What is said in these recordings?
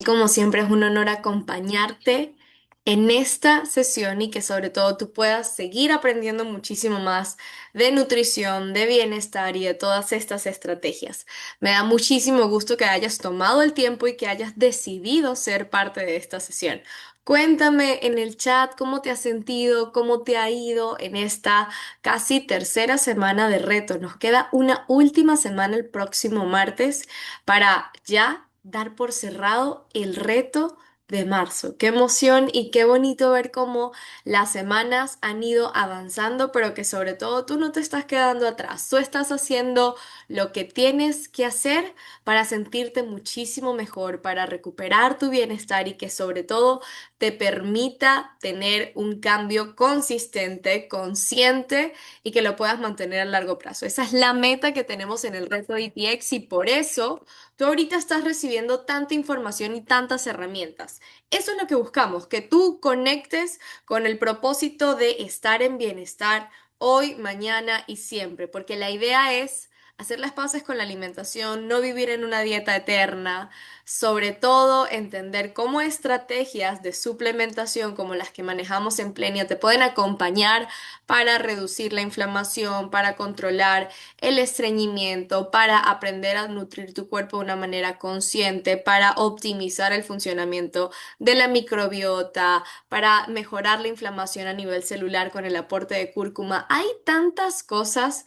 Como siempre es un honor acompañarte en esta sesión y que sobre todo tú puedas seguir aprendiendo muchísimo más de nutrición, de bienestar y de todas estas estrategias. Me da muchísimo gusto que hayas tomado el tiempo y que hayas decidido ser parte de esta sesión. Cuéntame en el chat cómo te has sentido, cómo te ha ido en esta casi tercera semana de reto. Nos queda una última semana el próximo martes para ya dar por cerrado el reto de marzo. Qué emoción y qué bonito ver cómo las semanas han ido avanzando, pero que sobre todo tú no te estás quedando atrás. Tú estás haciendo lo que tienes que hacer para sentirte muchísimo mejor, para recuperar tu bienestar y que sobre todo te permita tener un cambio consistente, consciente y que lo puedas mantener a largo plazo. Esa es la meta que tenemos en el reto ETX y por eso tú ahorita estás recibiendo tanta información y tantas herramientas. Eso es lo que buscamos, que tú conectes con el propósito de estar en bienestar hoy, mañana y siempre, porque la idea es hacer las paces con la alimentación, no vivir en una dieta eterna, sobre todo entender cómo estrategias de suplementación como las que manejamos en Plenia te pueden acompañar para reducir la inflamación, para controlar el estreñimiento, para aprender a nutrir tu cuerpo de una manera consciente, para optimizar el funcionamiento de la microbiota, para mejorar la inflamación a nivel celular con el aporte de cúrcuma. Hay tantas cosas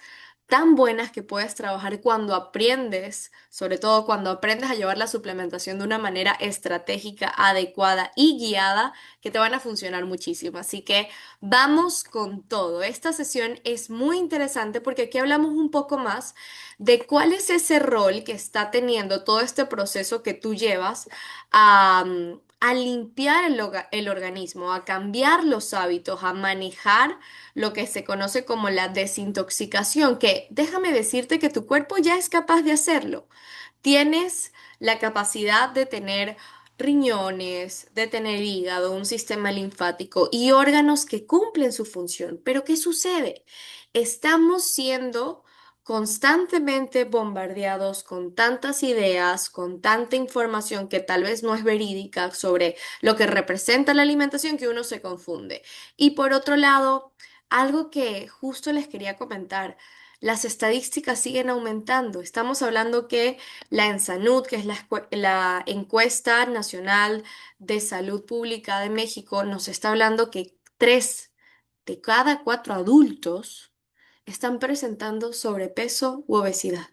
tan buenas que puedes trabajar cuando aprendes, sobre todo cuando aprendes a llevar la suplementación de una manera estratégica, adecuada y guiada, que te van a funcionar muchísimo. Así que vamos con todo. Esta sesión es muy interesante porque aquí hablamos un poco más de cuál es ese rol que está teniendo todo este proceso que tú llevas a limpiar el organismo, a cambiar los hábitos, a manejar lo que se conoce como la desintoxicación, que déjame decirte que tu cuerpo ya es capaz de hacerlo. Tienes la capacidad de tener riñones, de tener hígado, un sistema linfático y órganos que cumplen su función. Pero ¿qué sucede? Estamos siendo constantemente bombardeados con tantas ideas, con tanta información que tal vez no es verídica sobre lo que representa la alimentación que uno se confunde. Y por otro lado, algo que justo les quería comentar, las estadísticas siguen aumentando. Estamos hablando que la ENSANUD, que es la encuesta nacional de salud pública de México, nos está hablando que 3 de cada 4 adultos están presentando sobrepeso u obesidad.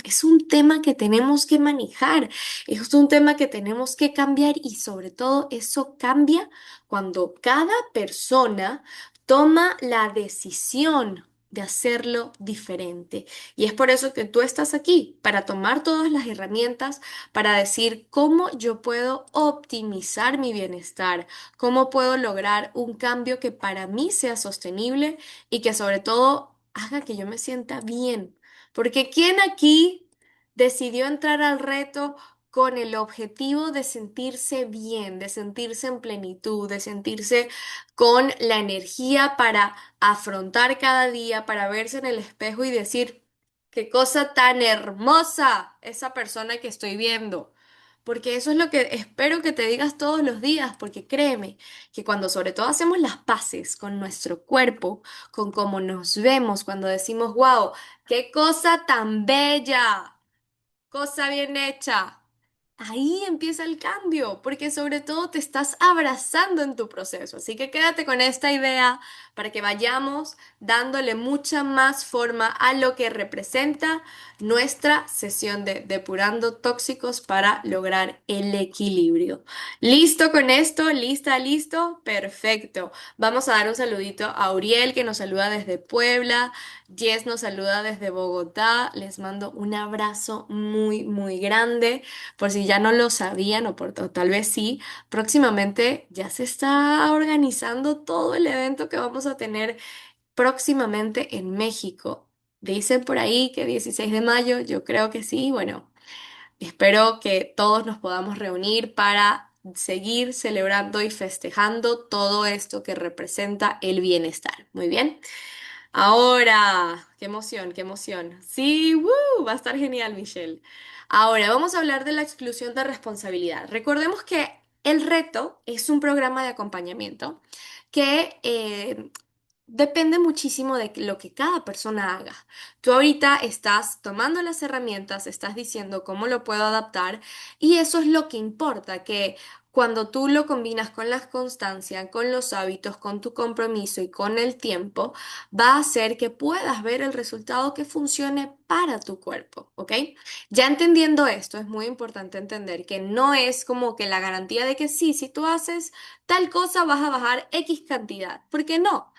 Es un tema que tenemos que manejar, es un tema que tenemos que cambiar y sobre todo eso cambia cuando cada persona toma la decisión de hacerlo diferente. Y es por eso que tú estás aquí, para tomar todas las herramientas, para decir cómo yo puedo optimizar mi bienestar, cómo puedo lograr un cambio que para mí sea sostenible y que sobre todo haga que yo me sienta bien. Porque ¿quién aquí decidió entrar al reto con el objetivo de sentirse bien, de sentirse en plenitud, de sentirse con la energía para afrontar cada día, para verse en el espejo y decir, qué cosa tan hermosa esa persona que estoy viendo? Porque eso es lo que espero que te digas todos los días, porque créeme que cuando sobre todo hacemos las paces con nuestro cuerpo, con cómo nos vemos, cuando decimos, wow, qué cosa tan bella, cosa bien hecha. Ahí empieza el cambio, porque sobre todo te estás abrazando en tu proceso. Así que quédate con esta idea para que vayamos dándole mucha más forma a lo que representa nuestra sesión de depurando tóxicos para lograr el equilibrio. ¿Listo con esto? ¿Lista? ¿Listo? Perfecto. Vamos a dar un saludito a Uriel que nos saluda desde Puebla. Jess nos saluda desde Bogotá. Les mando un abrazo muy, muy grande. Por si ya no lo sabían o tal vez sí, próximamente ya se está organizando todo el evento que vamos a tener próximamente en México. Dicen por ahí que 16 de mayo, yo creo que sí. Bueno, espero que todos nos podamos reunir para seguir celebrando y festejando todo esto que representa el bienestar. Muy bien. Ahora, qué emoción, qué emoción. Sí, va a estar genial, Michelle. Ahora, vamos a hablar de la exclusión de responsabilidad. Recordemos que el reto es un programa de acompañamiento que depende muchísimo de lo que cada persona haga. Tú ahorita estás tomando las herramientas, estás diciendo cómo lo puedo adaptar y eso es lo que importa, que cuando tú lo combinas con la constancia, con los hábitos, con tu compromiso y con el tiempo, va a hacer que puedas ver el resultado que funcione para tu cuerpo, ¿ok? Ya entendiendo esto, es muy importante entender que no es como que la garantía de que sí, si tú haces tal cosa vas a bajar X cantidad, porque no.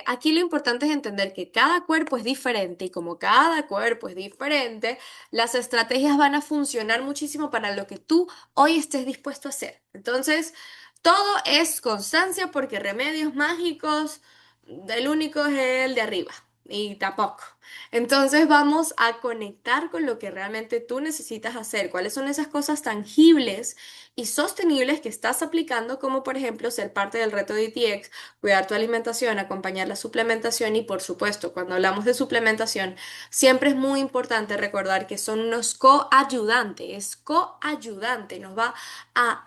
Aquí lo importante es entender que cada cuerpo es diferente y como cada cuerpo es diferente, las estrategias van a funcionar muchísimo para lo que tú hoy estés dispuesto a hacer. Entonces, todo es constancia porque remedios mágicos, el único es el de arriba y tampoco. Entonces vamos a conectar con lo que realmente tú necesitas hacer, cuáles son esas cosas tangibles y sostenibles que estás aplicando, como por ejemplo ser parte del reto de DTX, cuidar tu alimentación, acompañar la suplementación y por supuesto, cuando hablamos de suplementación, siempre es muy importante recordar que son unos coayudantes, es coayudante, nos va a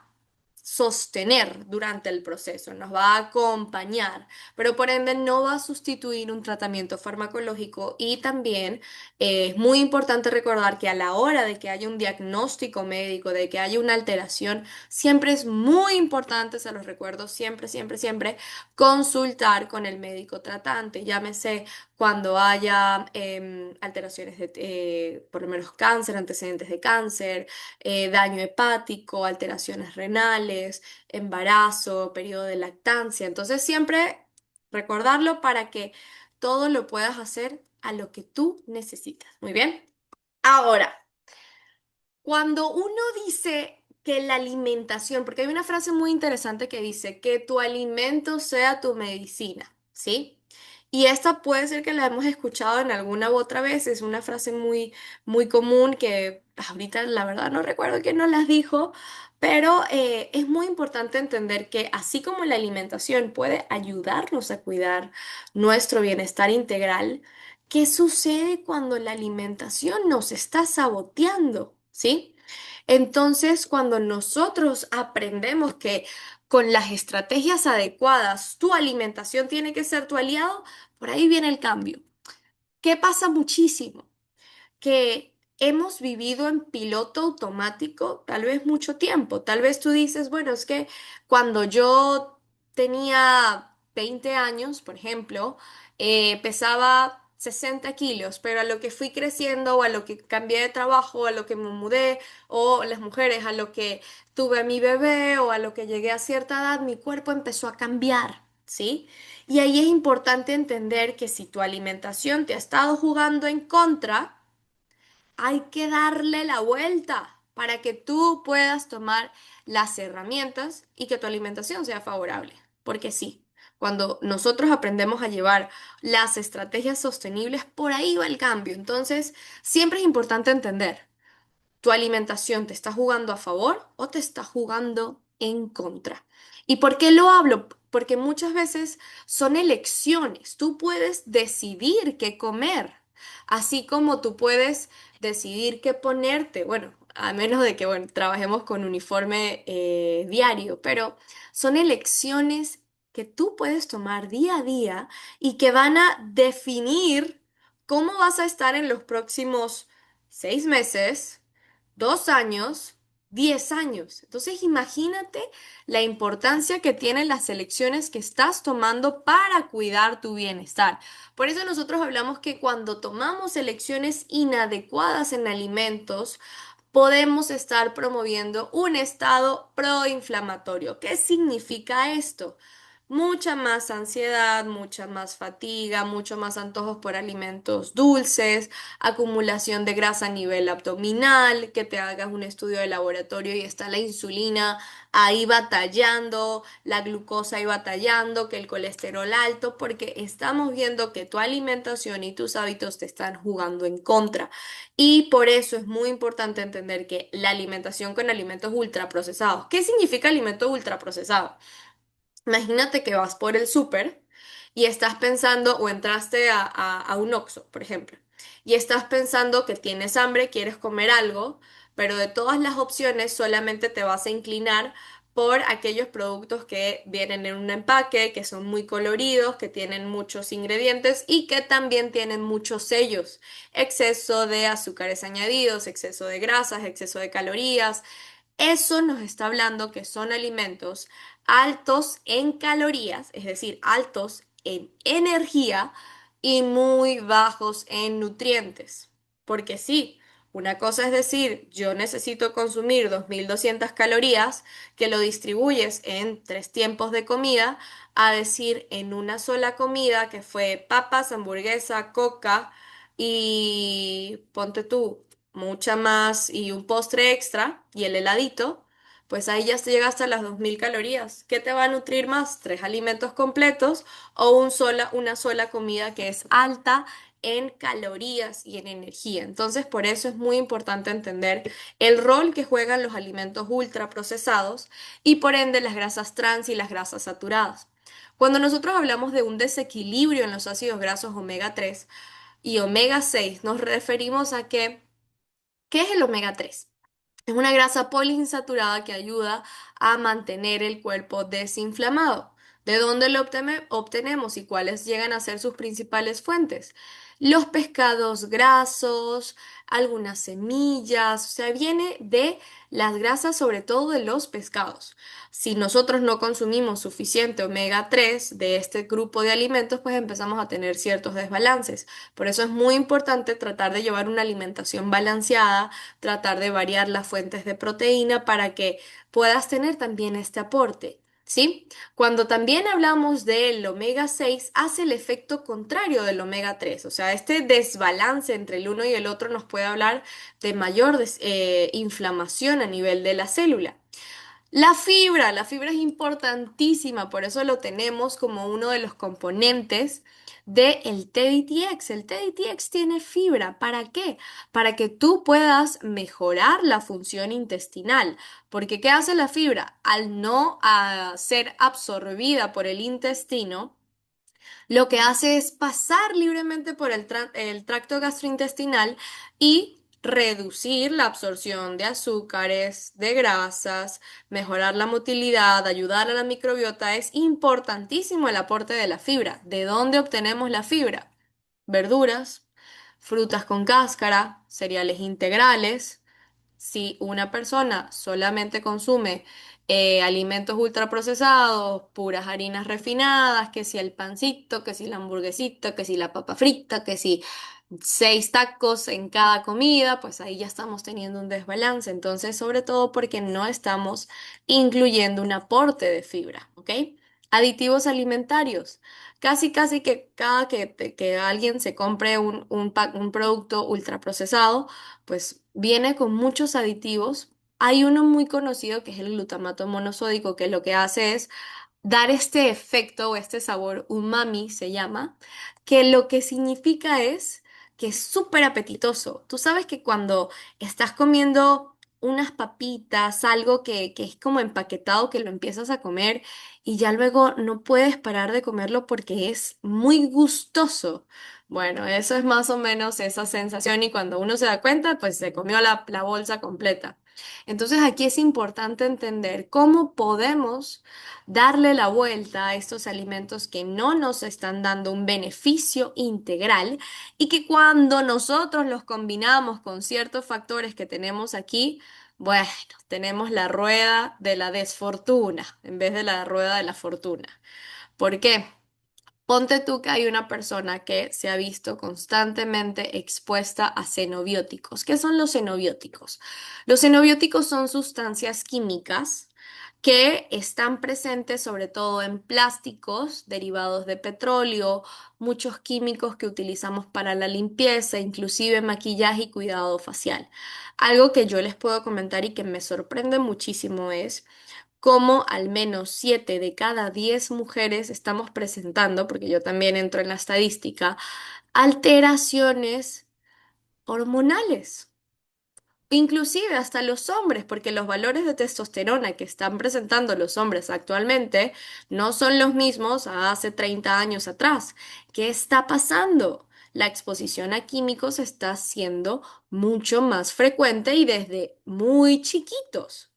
sostener durante el proceso, nos va a acompañar, pero por ende no va a sustituir un tratamiento farmacológico y también es muy importante recordar que a la hora de que haya un diagnóstico médico, de que haya una alteración, siempre es muy importante, se los recuerdo siempre, siempre, siempre, consultar con el médico tratante, llámese cuando haya alteraciones de, por lo menos cáncer, antecedentes de cáncer, daño hepático, alteraciones renales, embarazo, periodo de lactancia. Entonces siempre recordarlo para que todo lo puedas hacer a lo que tú necesitas. Muy bien. Ahora, cuando uno dice que la alimentación, porque hay una frase muy interesante que dice que tu alimento sea tu medicina, ¿sí? Y esta puede ser que la hemos escuchado en alguna u otra vez, es una frase muy, muy común que ahorita la verdad no recuerdo quién nos las dijo, pero es muy importante entender que así como la alimentación puede ayudarnos a cuidar nuestro bienestar integral, ¿qué sucede cuando la alimentación nos está saboteando? ¿Sí? Entonces, cuando nosotros aprendemos que con las estrategias adecuadas tu alimentación tiene que ser tu aliado, por ahí viene el cambio. ¿Qué pasa muchísimo? Que hemos vivido en piloto automático tal vez mucho tiempo. Tal vez tú dices, bueno, es que cuando yo tenía 20 años, por ejemplo, pesaba 60 kilos, pero a lo que fui creciendo o a lo que cambié de trabajo, a lo que me mudé, o las mujeres, a lo que tuve a mi bebé o a lo que llegué a cierta edad, mi cuerpo empezó a cambiar, ¿sí? Y ahí es importante entender que si tu alimentación te ha estado jugando en contra, hay que darle la vuelta para que tú puedas tomar las herramientas y que tu alimentación sea favorable. Porque sí, cuando nosotros aprendemos a llevar las estrategias sostenibles, por ahí va el cambio. Entonces, siempre es importante entender. ¿Tu alimentación te está jugando a favor o te está jugando en contra? ¿Y por qué lo hablo? Porque muchas veces son elecciones. Tú puedes decidir qué comer, así como tú puedes decidir qué ponerte. Bueno, a menos de que, bueno, trabajemos con uniforme diario, pero son elecciones que tú puedes tomar día a día y que van a definir cómo vas a estar en los próximos 6 meses, 2 años, 10 años. Entonces imagínate la importancia que tienen las elecciones que estás tomando para cuidar tu bienestar. Por eso nosotros hablamos que cuando tomamos elecciones inadecuadas en alimentos, podemos estar promoviendo un estado proinflamatorio. ¿Qué significa esto? Mucha más ansiedad, mucha más fatiga, mucho más antojos por alimentos dulces, acumulación de grasa a nivel abdominal, que te hagas un estudio de laboratorio y está la insulina ahí batallando, la glucosa ahí batallando, que el colesterol alto, porque estamos viendo que tu alimentación y tus hábitos te están jugando en contra. Y por eso es muy importante entender que la alimentación con alimentos ultraprocesados. ¿Qué significa alimento ultraprocesado? Imagínate que vas por el súper y estás pensando, o entraste a un Oxxo, por ejemplo, y estás pensando que tienes hambre, quieres comer algo, pero de todas las opciones solamente te vas a inclinar por aquellos productos que vienen en un empaque, que son muy coloridos, que tienen muchos ingredientes y que también tienen muchos sellos. Exceso de azúcares añadidos, exceso de grasas, exceso de calorías. Eso nos está hablando que son alimentos altos en calorías, es decir, altos en energía y muy bajos en nutrientes. Porque sí, una cosa es decir, yo necesito consumir 2.200 calorías, que lo distribuyes en 3 tiempos de comida, a decir en una sola comida que fue papas, hamburguesa, coca y ponte tú mucha más y un postre extra y el heladito, pues ahí ya se llega hasta las 2.000 calorías. ¿Qué te va a nutrir más? ¿Tres alimentos completos o una sola comida que es alta en calorías y en energía? Entonces, por eso es muy importante entender el rol que juegan los alimentos ultraprocesados y por ende las grasas trans y las grasas saturadas. Cuando nosotros hablamos de un desequilibrio en los ácidos grasos omega 3 y omega 6, nos referimos a que, ¿qué es el omega 3? Es una grasa poliinsaturada que ayuda a mantener el cuerpo desinflamado. ¿De dónde lo obtenemos y cuáles llegan a ser sus principales fuentes? Los pescados grasos, algunas semillas, o sea, viene de las grasas sobre todo de los pescados. Si nosotros no consumimos suficiente omega 3 de este grupo de alimentos, pues empezamos a tener ciertos desbalances. Por eso es muy importante tratar de llevar una alimentación balanceada, tratar de variar las fuentes de proteína para que puedas tener también este aporte. ¿Sí? Cuando también hablamos del omega 6, hace el efecto contrario del omega 3. O sea, este desbalance entre el uno y el otro nos puede hablar de mayor inflamación a nivel de la célula. La fibra es importantísima, por eso lo tenemos como uno de los componentes del TDTX. El TDTX tiene fibra. ¿Para qué? Para que tú puedas mejorar la función intestinal. Porque ¿qué hace la fibra? Al no ser absorbida por el intestino, lo que hace es pasar libremente por el tracto gastrointestinal y reducir la absorción de azúcares, de grasas, mejorar la motilidad, ayudar a la microbiota. Es importantísimo el aporte de la fibra. ¿De dónde obtenemos la fibra? Verduras, frutas con cáscara, cereales integrales. Si una persona solamente consume alimentos ultraprocesados, puras harinas refinadas, que si el pancito, que si la hamburguesita, que si la papa frita, que si 6 tacos en cada comida, pues ahí ya estamos teniendo un desbalance. Entonces, sobre todo porque no estamos incluyendo un aporte de fibra, ¿ok? Aditivos alimentarios. Casi que cada que alguien se compre un producto ultraprocesado, pues viene con muchos aditivos. Hay uno muy conocido que es el glutamato monosódico, que lo que hace es dar este efecto o este sabor umami, se llama, que lo que significa es que es súper apetitoso. Tú sabes que cuando estás comiendo unas papitas, algo que es como empaquetado, que lo empiezas a comer y ya luego no puedes parar de comerlo porque es muy gustoso. Bueno, eso es más o menos esa sensación y cuando uno se da cuenta, pues se comió la bolsa completa. Entonces aquí es importante entender cómo podemos darle la vuelta a estos alimentos que no nos están dando un beneficio integral y que cuando nosotros los combinamos con ciertos factores que tenemos aquí, bueno, tenemos la rueda de la desfortuna en vez de la rueda de la fortuna. ¿Por qué? Ponte tú que hay una persona que se ha visto constantemente expuesta a xenobióticos. ¿Qué son los xenobióticos? Los xenobióticos son sustancias químicas que están presentes sobre todo en plásticos derivados de petróleo, muchos químicos que utilizamos para la limpieza, inclusive maquillaje y cuidado facial. Algo que yo les puedo comentar y que me sorprende muchísimo es cómo al menos 7 de cada 10 mujeres estamos presentando, porque yo también entro en la estadística, alteraciones hormonales. inclusive hasta los hombres, porque los valores de testosterona que están presentando los hombres actualmente no son los mismos a hace 30 años atrás. ¿Qué está pasando? La exposición a químicos está siendo mucho más frecuente y desde muy chiquitos.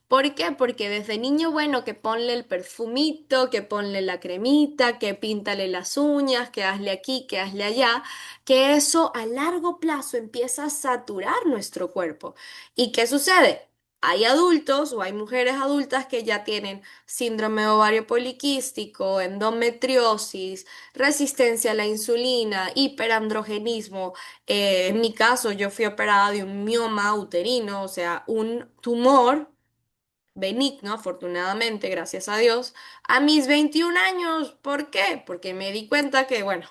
¿Por qué? Porque desde niño, bueno, que ponle el perfumito, que ponle la cremita, que píntale las uñas, que hazle aquí, que hazle allá, que eso a largo plazo empieza a saturar nuestro cuerpo. ¿Y qué sucede? Hay adultos o hay mujeres adultas que ya tienen síndrome ovario poliquístico, endometriosis, resistencia a la insulina, hiperandrogenismo. En mi caso, yo fui operada de un mioma uterino, o sea, un tumor benigno, afortunadamente, gracias a Dios, a mis 21 años. ¿Por qué? Porque me di cuenta que, bueno,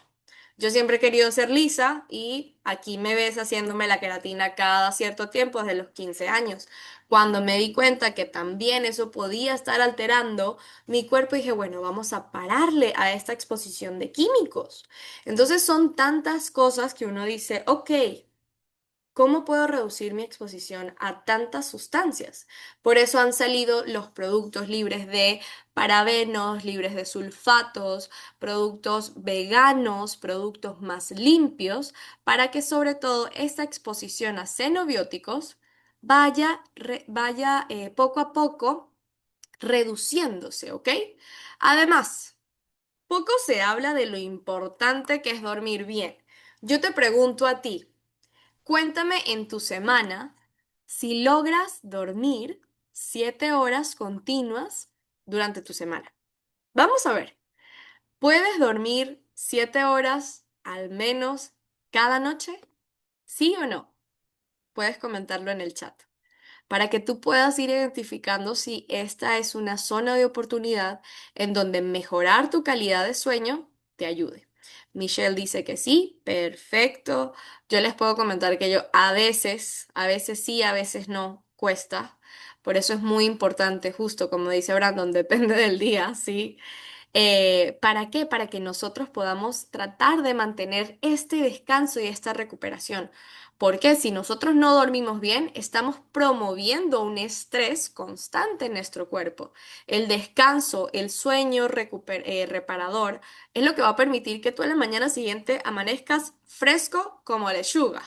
yo siempre he querido ser lisa y aquí me ves haciéndome la queratina cada cierto tiempo desde los 15 años. Cuando me di cuenta que también eso podía estar alterando mi cuerpo, dije, bueno, vamos a pararle a esta exposición de químicos. Entonces son tantas cosas que uno dice, ok. ¿Cómo puedo reducir mi exposición a tantas sustancias? Por eso han salido los productos libres de parabenos, libres de sulfatos, productos veganos, productos más limpios, para que sobre todo esta exposición a xenobióticos vaya poco a poco reduciéndose, ¿ok? Además, poco se habla de lo importante que es dormir bien. Yo te pregunto a ti. Cuéntame en tu semana si logras dormir 7 horas continuas durante tu semana. Vamos a ver, ¿puedes dormir 7 horas al menos cada noche? ¿Sí o no? Puedes comentarlo en el chat para que tú puedas ir identificando si esta es una zona de oportunidad en donde mejorar tu calidad de sueño te ayude. Michelle dice que sí, perfecto. Yo les puedo comentar que yo a veces sí, a veces no, cuesta. Por eso es muy importante, justo como dice Brandon, depende del día, ¿sí? ¿Para qué? Para que nosotros podamos tratar de mantener este descanso y esta recuperación. Porque si nosotros no dormimos bien, estamos promoviendo un estrés constante en nuestro cuerpo. El descanso, el sueño reparador, es lo que va a permitir que tú a la mañana siguiente amanezcas fresco como lechuga.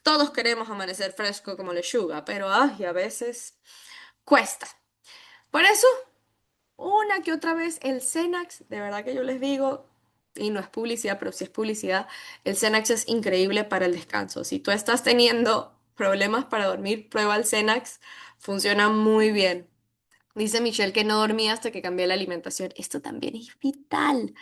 Todos queremos amanecer fresco como lechuga, pero ay, a veces cuesta. Por eso una que otra vez el Cenax, de verdad que yo les digo, y no es publicidad, pero sí es publicidad, el Cenax es increíble para el descanso. Si tú estás teniendo problemas para dormir, prueba el Cenax, funciona muy bien. Dice Michelle que no dormía hasta que cambié la alimentación. Esto también es vital.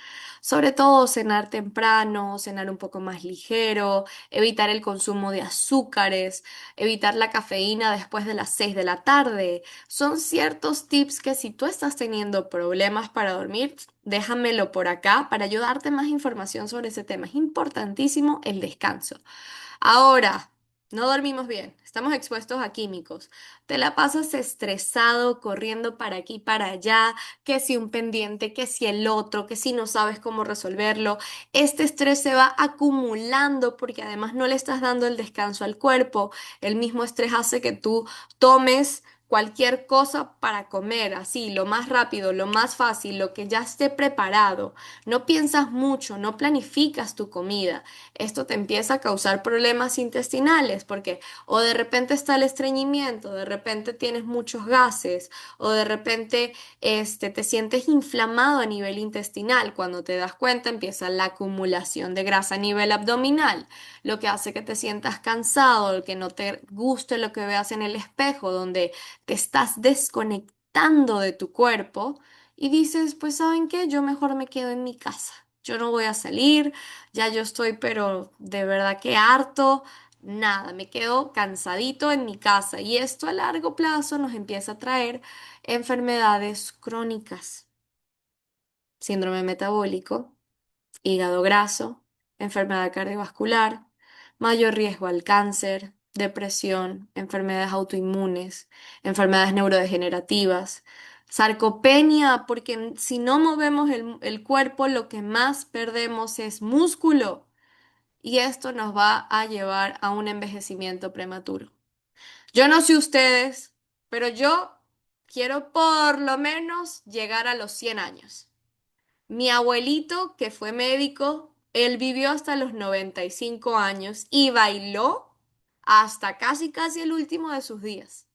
Sobre todo cenar temprano, cenar un poco más ligero, evitar el consumo de azúcares, evitar la cafeína después de las 6 de la tarde. Son ciertos tips que si tú estás teniendo problemas para dormir, déjamelo por acá para ayudarte más información sobre ese tema. Es importantísimo el descanso. Ahora, no dormimos bien, estamos expuestos a químicos. Te la pasas estresado, corriendo para aquí, para allá, que si un pendiente, que si el otro, que si no sabes cómo resolverlo. Este estrés se va acumulando porque además no le estás dando el descanso al cuerpo. El mismo estrés hace que tú tomes cualquier cosa para comer, así, lo más rápido, lo más fácil, lo que ya esté preparado. No piensas mucho, no planificas tu comida. Esto te empieza a causar problemas intestinales porque o de repente está el estreñimiento, de repente tienes muchos gases o de repente te sientes inflamado a nivel intestinal. Cuando te das cuenta empieza la acumulación de grasa a nivel abdominal, lo que hace que te sientas cansado, que no te guste lo que veas en el espejo, donde te estás desconectando de tu cuerpo y dices, pues ¿saben qué? Yo mejor me quedo en mi casa. Yo no voy a salir, ya yo estoy, pero de verdad que harto, nada, me quedo cansadito en mi casa y esto a largo plazo nos empieza a traer enfermedades crónicas, síndrome metabólico, hígado graso, enfermedad cardiovascular, mayor riesgo al cáncer, depresión, enfermedades autoinmunes, enfermedades neurodegenerativas, sarcopenia, porque si no movemos el cuerpo, lo que más perdemos es músculo y esto nos va a llevar a un envejecimiento prematuro. Yo no sé ustedes, pero yo quiero por lo menos llegar a los 100 años. Mi abuelito, que fue médico, él vivió hasta los 95 años y bailó hasta casi casi el último de sus días.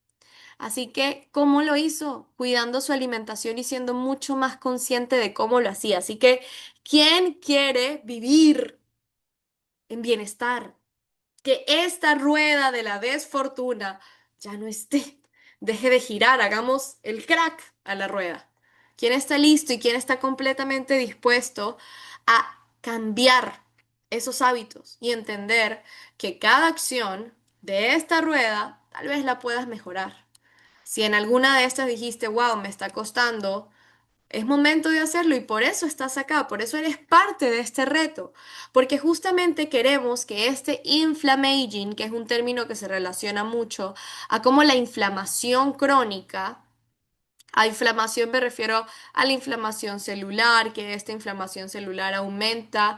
Así que, ¿cómo lo hizo? Cuidando su alimentación y siendo mucho más consciente de cómo lo hacía. Así que, ¿quién quiere vivir en bienestar? Que esta rueda de la desfortuna ya no esté. Deje de girar, hagamos el crack a la rueda. ¿Quién está listo y quién está completamente dispuesto a cambiar esos hábitos y entender que cada acción de esta rueda tal vez la puedas mejorar? Si en alguna de estas dijiste, wow, me está costando, es momento de hacerlo y por eso estás acá, por eso eres parte de este reto, porque justamente queremos que este inflammaging, que es un término que se relaciona mucho a cómo la inflamación crónica, a inflamación me refiero a la inflamación celular, que esta inflamación celular aumenta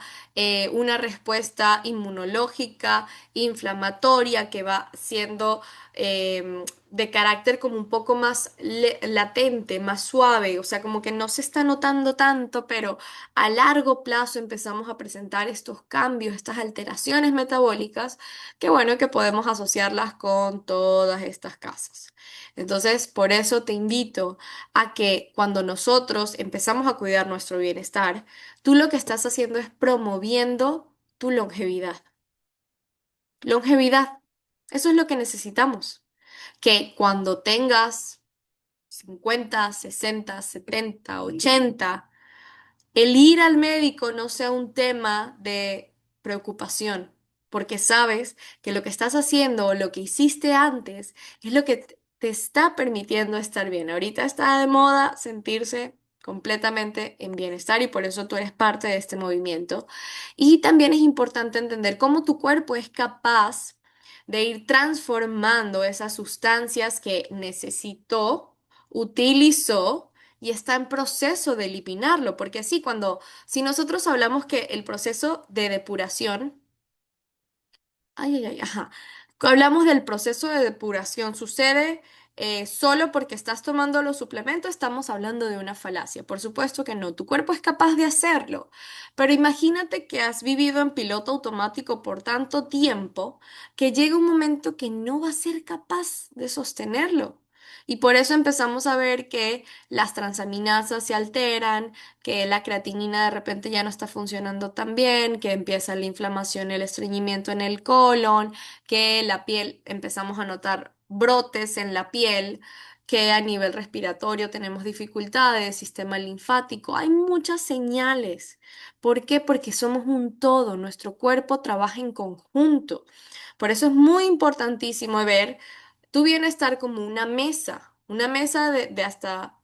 una respuesta inmunológica, inflamatoria, que va siendo de carácter como un poco más latente, más suave, o sea, como que no se está notando tanto, pero a largo plazo empezamos a presentar estos cambios, estas alteraciones metabólicas, que bueno, que podemos asociarlas con todas estas casas. Entonces, por eso te invito a que cuando nosotros empezamos a cuidar nuestro bienestar, tú lo que estás haciendo es promoviendo tu longevidad. Longevidad. Eso es lo que necesitamos. Que cuando tengas 50, 60, 70, 80, el ir al médico no sea un tema de preocupación, porque sabes que lo que estás haciendo o lo que hiciste antes es lo que te está permitiendo estar bien. Ahorita está de moda sentirse completamente en bienestar y por eso tú eres parte de este movimiento. Y también es importante entender cómo tu cuerpo es capaz de ir transformando esas sustancias que necesitó, utilizó y está en proceso de eliminarlo, porque así si nosotros hablamos que el proceso de depuración, ay, ay, ay, ajá, hablamos del proceso de depuración, sucede solo porque estás tomando los suplementos, estamos hablando de una falacia. Por supuesto que no, tu cuerpo es capaz de hacerlo, pero imagínate que has vivido en piloto automático por tanto tiempo que llega un momento que no va a ser capaz de sostenerlo. Y por eso empezamos a ver que las transaminasas se alteran, que la creatinina de repente ya no está funcionando tan bien, que empieza la inflamación, el estreñimiento en el colon, que la piel empezamos a notar brotes en la piel, que a nivel respiratorio tenemos dificultades, sistema linfático, hay muchas señales. ¿Por qué? Porque somos un todo, nuestro cuerpo trabaja en conjunto. Por eso es muy importantísimo ver tu bienestar como una mesa de hasta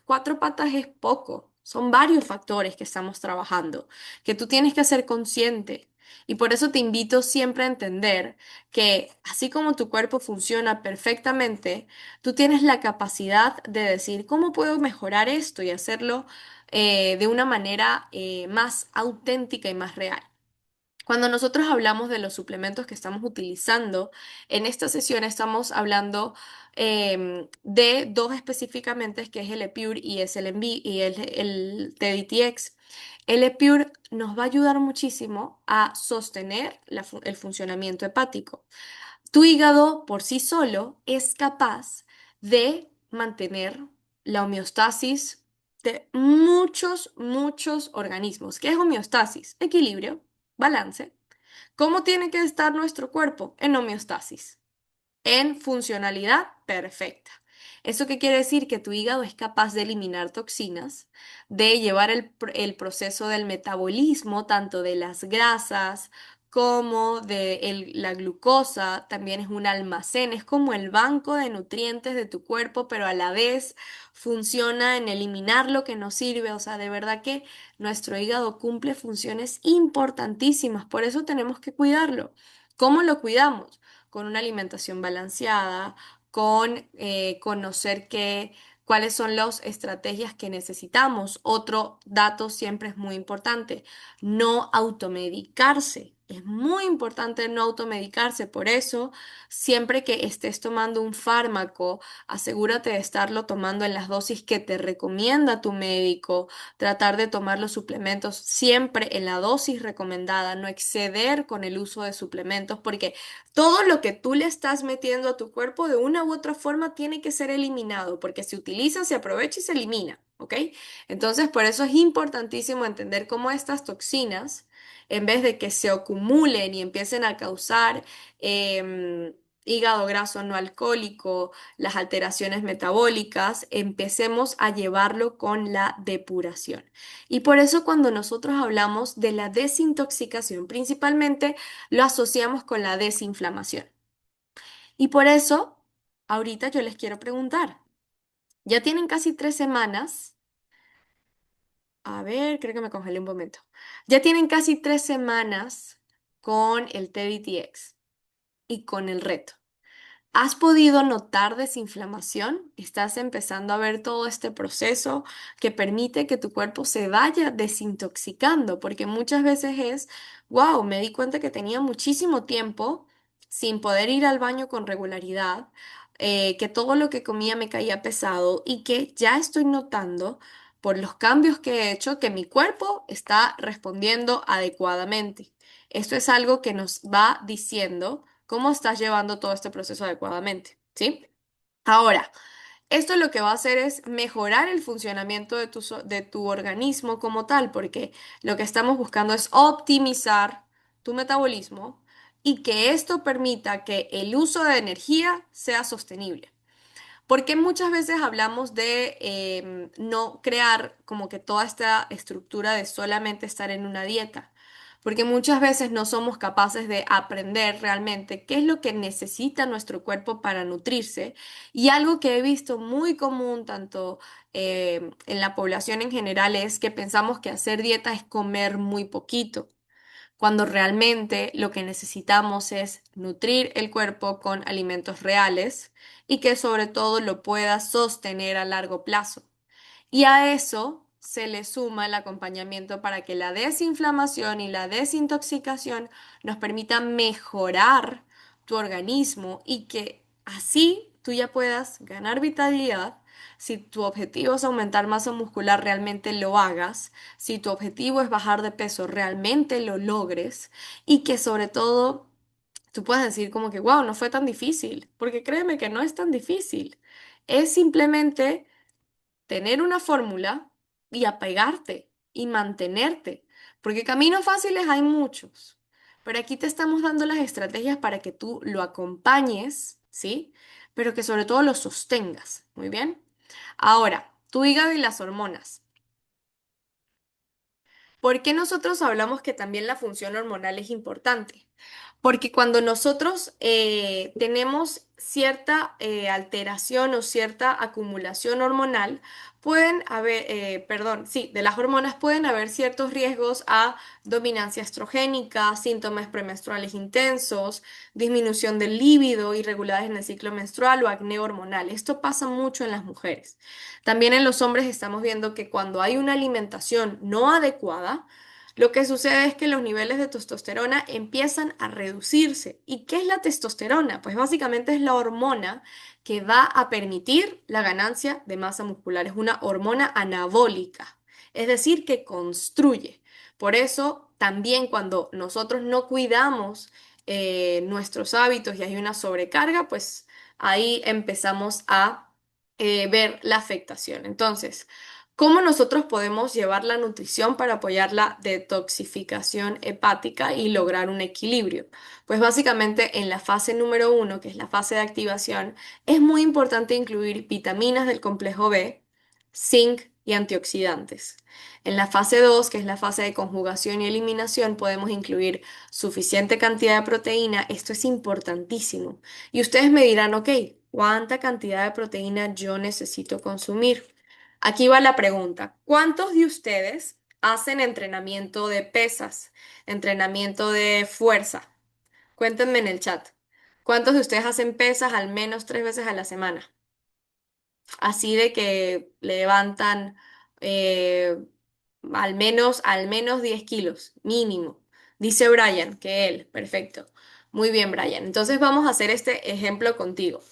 4 patas es poco, son varios factores que estamos trabajando, que tú tienes que ser consciente. Y por eso te invito siempre a entender que así como tu cuerpo funciona perfectamente, tú tienes la capacidad de decir, ¿cómo puedo mejorar esto y hacerlo de una manera más auténtica y más real? Cuando nosotros hablamos de los suplementos que estamos utilizando, en esta sesión estamos hablando de dos específicamente, que es el Epure y es el Envi y el TDTX. El Epure nos va a ayudar muchísimo a sostener el funcionamiento hepático. Tu hígado por sí solo es capaz de mantener la homeostasis de muchos organismos. ¿Qué es homeostasis? Equilibrio, balance. ¿Cómo tiene que estar nuestro cuerpo? En homeostasis, en funcionalidad perfecta. ¿Eso qué quiere decir? Que tu hígado es capaz de eliminar toxinas, de llevar el proceso del metabolismo, tanto de las grasas como de la glucosa, también es un almacén, es como el banco de nutrientes de tu cuerpo, pero a la vez funciona en eliminar lo que no sirve. O sea, de verdad que nuestro hígado cumple funciones importantísimas, por eso tenemos que cuidarlo. ¿Cómo lo cuidamos? Con una alimentación balanceada, con conocer cuáles son las estrategias que necesitamos. Otro dato siempre es muy importante, no automedicarse. Es muy importante no automedicarse, por eso, siempre que estés tomando un fármaco, asegúrate de estarlo tomando en las dosis que te recomienda tu médico, tratar de tomar los suplementos siempre en la dosis recomendada, no exceder con el uso de suplementos, porque todo lo que tú le estás metiendo a tu cuerpo de una u otra forma tiene que ser eliminado, porque se utiliza, se aprovecha y se elimina, ¿ok? Entonces, por eso es importantísimo entender cómo estas toxinas en vez de que se acumulen y empiecen a causar hígado graso no alcohólico, las alteraciones metabólicas, empecemos a llevarlo con la depuración. Y por eso cuando nosotros hablamos de la desintoxicación, principalmente lo asociamos con la desinflamación. Y por eso, ahorita yo les quiero preguntar, ya tienen casi 3 semanas. A ver, creo que me congelé un momento. Ya tienen casi 3 semanas con el TDTX y con el reto. ¿Has podido notar desinflamación? ¿Estás empezando a ver todo este proceso que permite que tu cuerpo se vaya desintoxicando? Porque muchas veces es, wow, me di cuenta que tenía muchísimo tiempo sin poder ir al baño con regularidad, que todo lo que comía me caía pesado y que ya estoy notando por los cambios que he hecho que mi cuerpo está respondiendo adecuadamente. Esto es algo que nos va diciendo cómo estás llevando todo este proceso adecuadamente, ¿sí? Ahora, esto lo que va a hacer es mejorar el funcionamiento de tu organismo como tal, porque lo que estamos buscando es optimizar tu metabolismo y que esto permita que el uso de energía sea sostenible. Porque muchas veces hablamos de no crear como que toda esta estructura de solamente estar en una dieta. Porque muchas veces no somos capaces de aprender realmente qué es lo que necesita nuestro cuerpo para nutrirse. Y algo que he visto muy común tanto en la población en general es que pensamos que hacer dieta es comer muy poquito cuando realmente lo que necesitamos es nutrir el cuerpo con alimentos reales y que sobre todo lo pueda sostener a largo plazo. Y a eso se le suma el acompañamiento para que la desinflamación y la desintoxicación nos permitan mejorar tu organismo y que así tú ya puedas ganar vitalidad. Si tu objetivo es aumentar masa muscular, realmente lo hagas. Si tu objetivo es bajar de peso, realmente lo logres. Y que sobre todo tú puedas decir como que, wow, no fue tan difícil. Porque créeme que no es tan difícil. Es simplemente tener una fórmula y apegarte y mantenerte, porque caminos fáciles hay muchos, pero aquí te estamos dando las estrategias para que tú lo acompañes, ¿sí? Pero que sobre todo lo sostengas, ¿muy bien? Ahora, tu hígado y las hormonas. ¿Por qué nosotros hablamos que también la función hormonal es importante? Porque cuando nosotros tenemos cierta alteración o cierta acumulación hormonal, pueden haber, perdón, sí, de las hormonas pueden haber ciertos riesgos a dominancia estrogénica, síntomas premenstruales intensos, disminución del líbido, irregularidades en el ciclo menstrual o acné hormonal. Esto pasa mucho en las mujeres. También en los hombres estamos viendo que cuando hay una alimentación no adecuada, lo que sucede es que los niveles de testosterona empiezan a reducirse. ¿Y qué es la testosterona? Pues básicamente es la hormona que va a permitir la ganancia de masa muscular. Es una hormona anabólica, es decir, que construye. Por eso, también cuando nosotros no cuidamos nuestros hábitos y hay una sobrecarga, pues ahí empezamos a ver la afectación. Entonces, ¿cómo nosotros podemos llevar la nutrición para apoyar la detoxificación hepática y lograr un equilibrio? Pues básicamente en la fase número 1, que es la fase de activación, es muy importante incluir vitaminas del complejo B, zinc y antioxidantes. En la fase 2, que es la fase de conjugación y eliminación, podemos incluir suficiente cantidad de proteína. Esto es importantísimo. Y ustedes me dirán, ok, ¿cuánta cantidad de proteína yo necesito consumir? Aquí va la pregunta. ¿Cuántos de ustedes hacen entrenamiento de pesas, entrenamiento de fuerza? Cuéntenme en el chat. ¿Cuántos de ustedes hacen pesas al menos 3 veces a la semana? Así de que levantan eh, al menos 10 kilos, mínimo. Dice Brian que él. Perfecto. Muy bien, Brian. Entonces vamos a hacer este ejemplo contigo.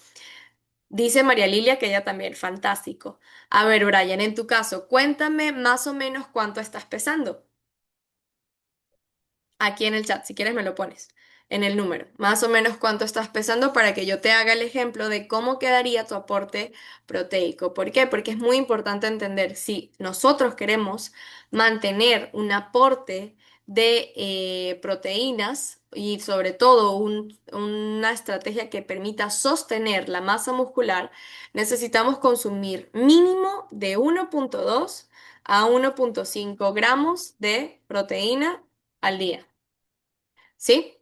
Dice María Lilia que ella también. Fantástico. A ver, Brian, en tu caso, cuéntame más o menos cuánto estás pesando. Aquí en el chat, si quieres me lo pones en el número, más o menos cuánto estás pesando para que yo te haga el ejemplo de cómo quedaría tu aporte proteico. ¿Por qué? Porque es muy importante entender si nosotros queremos mantener un aporte de proteínas y sobre todo una estrategia que permita sostener la masa muscular, necesitamos consumir mínimo de 1,2 a 1,5 gramos de proteína al día. ¿Sí?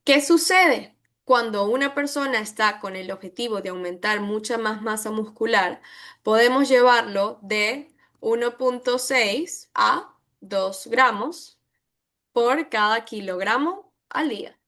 ¿Qué sucede? Cuando una persona está con el objetivo de aumentar mucha más masa muscular, podemos llevarlo de 1,6 a 2 gramos por cada kilogramo al día.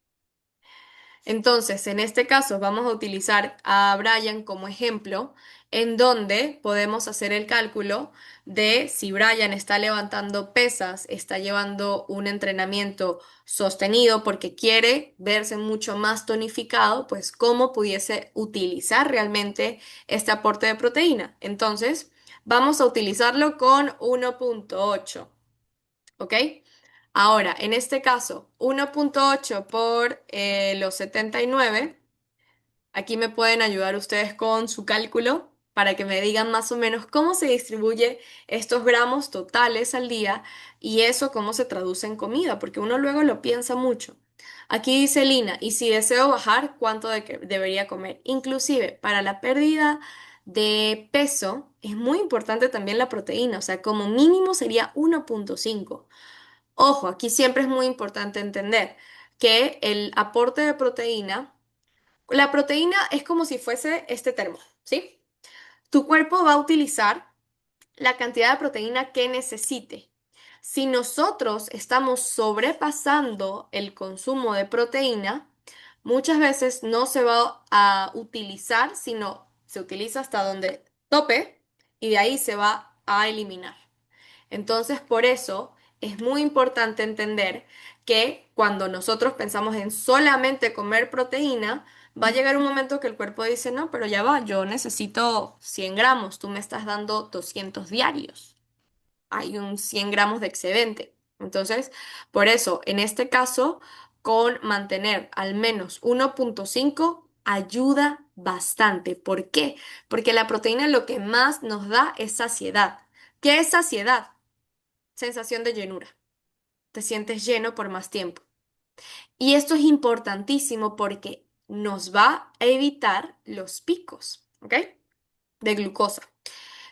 Entonces, en este caso, vamos a utilizar a Brian como ejemplo, en donde podemos hacer el cálculo de si Brian está levantando pesas, está llevando un entrenamiento sostenido porque quiere verse mucho más tonificado, pues cómo pudiese utilizar realmente este aporte de proteína. Entonces, vamos a utilizarlo con 1,8. ¿Ok? Ahora, en este caso, 1,8 por los 79. Aquí me pueden ayudar ustedes con su cálculo para que me digan más o menos cómo se distribuye estos gramos totales al día y eso cómo se traduce en comida, porque uno luego lo piensa mucho. Aquí dice Lina, y si deseo bajar, ¿cuánto debería comer? Inclusive para la pérdida de peso es muy importante también la proteína, o sea, como mínimo sería 1,5. Ojo, aquí siempre es muy importante entender que el aporte de proteína, la proteína es como si fuese este termo, ¿sí? Tu cuerpo va a utilizar la cantidad de proteína que necesite. Si nosotros estamos sobrepasando el consumo de proteína, muchas veces no se va a utilizar, sino se utiliza hasta donde tope y de ahí se va a eliminar. Entonces, por eso es muy importante entender que cuando nosotros pensamos en solamente comer proteína, va a llegar un momento que el cuerpo dice, no, pero ya va, yo necesito 100 gramos, tú me estás dando 200 diarios. Hay un 100 gramos de excedente. Entonces, por eso, en este caso, con mantener al menos 1,5 ayuda bastante. ¿Por qué? Porque la proteína lo que más nos da es saciedad. ¿Qué es saciedad? Sensación de llenura. Te sientes lleno por más tiempo. Y esto es importantísimo porque nos va a evitar los picos, ¿ok? De glucosa.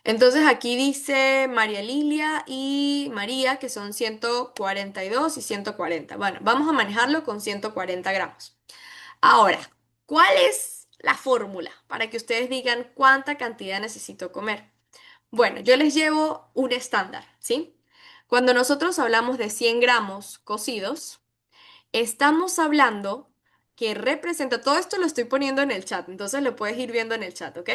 Entonces aquí dice María Lilia y María que son 142 y 140. Bueno, vamos a manejarlo con 140 gramos. Ahora, ¿cuál es la fórmula para que ustedes digan cuánta cantidad necesito comer? Bueno, yo les llevo un estándar, ¿sí? Cuando nosotros hablamos de 100 gramos cocidos, estamos hablando que representa, todo esto lo estoy poniendo en el chat, entonces lo puedes ir viendo en el chat, ¿ok?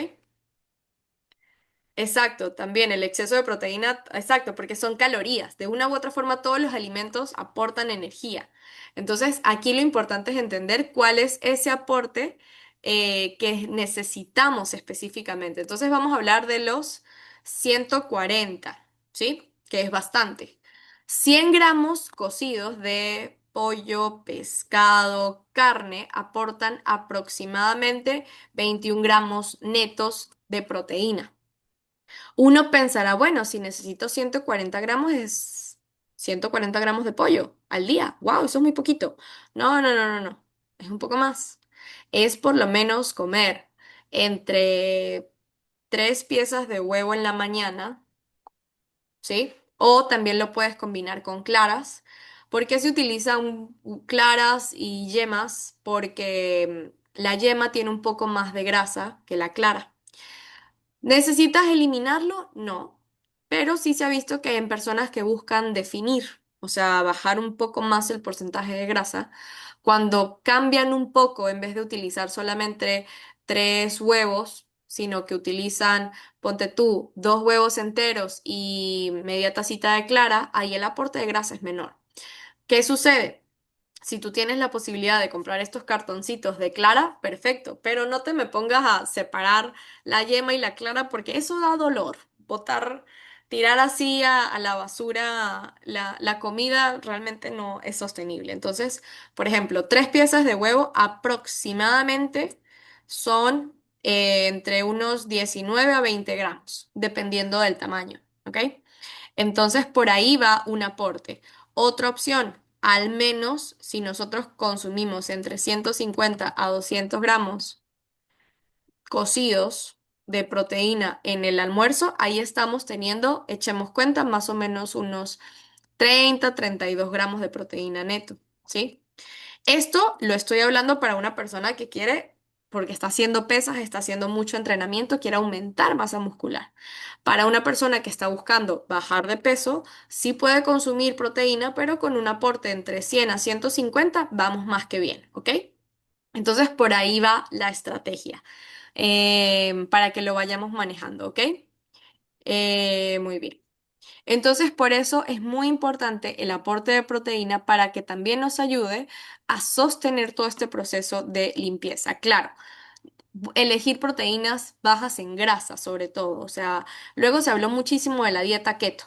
Exacto, también el exceso de proteína, exacto, porque son calorías. De una u otra forma, todos los alimentos aportan energía. Entonces, aquí lo importante es entender cuál es ese aporte que necesitamos específicamente. Entonces, vamos a hablar de los 140, ¿sí? Que es bastante. 100 gramos cocidos de pollo, pescado, carne aportan aproximadamente 21 gramos netos de proteína. Uno pensará, bueno, si necesito 140 gramos es 140 gramos de pollo al día. ¡Wow! Eso es muy poquito. No, no, no, no, no. Es un poco más. Es por lo menos comer entre 3 piezas de huevo en la mañana, ¿sí? O también lo puedes combinar con claras. ¿Por qué se utilizan claras y yemas? Porque la yema tiene un poco más de grasa que la clara. ¿Necesitas eliminarlo? No, pero sí se ha visto que en personas que buscan definir, o sea, bajar un poco más el porcentaje de grasa, cuando cambian un poco, en vez de utilizar solamente 3 huevos, sino que utilizan, ponte tú, 2 huevos enteros y media tacita de clara, ahí el aporte de grasa es menor. ¿Qué sucede? Si tú tienes la posibilidad de comprar estos cartoncitos de clara, perfecto, pero no te me pongas a separar la yema y la clara porque eso da dolor. Botar, tirar así a la basura la comida realmente no es sostenible. Entonces, por ejemplo, 3 piezas de huevo aproximadamente son entre unos 19 a 20 gramos, dependiendo del tamaño, ¿ok? Entonces, por ahí va un aporte. Otra opción, al menos si nosotros consumimos entre 150 a 200 gramos cocidos de proteína en el almuerzo, ahí estamos teniendo, echemos cuenta, más o menos unos 30 32 gramos de proteína neto, ¿sí? Esto lo estoy hablando para una persona que quiere, porque está haciendo pesas, está haciendo mucho entrenamiento, quiere aumentar masa muscular. Para una persona que está buscando bajar de peso, sí puede consumir proteína, pero con un aporte entre 100 a 150 vamos más que bien, ¿ok? Entonces por ahí va la estrategia, para que lo vayamos manejando, ¿ok? Muy bien. Entonces, por eso es muy importante el aporte de proteína para que también nos ayude a sostener todo este proceso de limpieza. Claro, elegir proteínas bajas en grasa, sobre todo. O sea, luego se habló muchísimo de la dieta keto.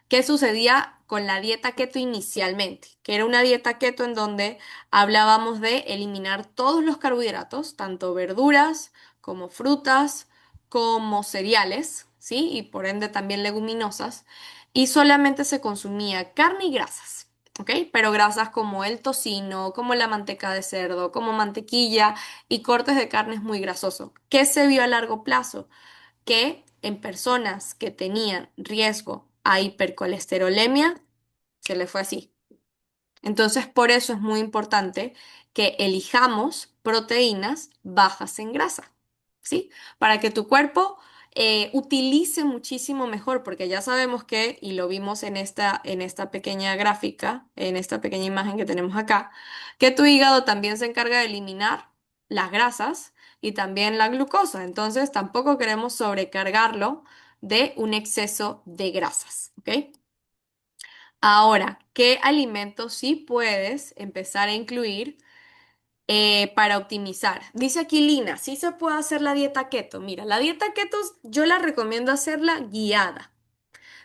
¿Qué sucedía con la dieta keto inicialmente? Que era una dieta keto en donde hablábamos de eliminar todos los carbohidratos, tanto verduras como frutas, como cereales, ¿sí? Y por ende también leguminosas, y solamente se consumía carne y grasas. ¿Ok? Pero grasas como el tocino, como la manteca de cerdo, como mantequilla y cortes de carnes muy grasosos. ¿Qué se vio a largo plazo? Que en personas que tenían riesgo a hipercolesterolemia, se le fue así. Entonces, por eso es muy importante que elijamos proteínas bajas en grasa, ¿sí? Para que tu cuerpo utilice muchísimo mejor, porque ya sabemos que, y lo vimos en esta pequeña gráfica, en esta pequeña imagen que tenemos acá, que tu hígado también se encarga de eliminar las grasas y también la glucosa. Entonces, tampoco queremos sobrecargarlo de un exceso de grasas, ¿ok? Ahora, ¿qué alimentos sí puedes empezar a incluir para optimizar? Dice aquí Lina, sí se puede hacer la dieta keto. Mira, la dieta keto yo la recomiendo hacerla guiada.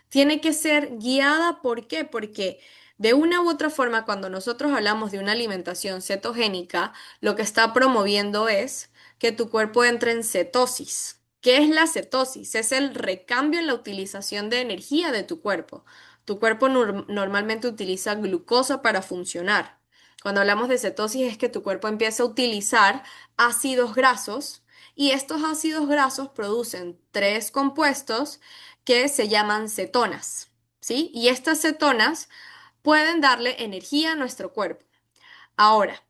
Tiene que ser guiada, ¿por qué? Porque de una u otra forma, cuando nosotros hablamos de una alimentación cetogénica, lo que está promoviendo es que tu cuerpo entre en cetosis. ¿Qué es la cetosis? Es el recambio en la utilización de energía de tu cuerpo. Tu cuerpo normalmente utiliza glucosa para funcionar. Cuando hablamos de cetosis es que tu cuerpo empieza a utilizar ácidos grasos y estos ácidos grasos producen tres compuestos que se llaman cetonas, ¿sí? Y estas cetonas pueden darle energía a nuestro cuerpo. Ahora,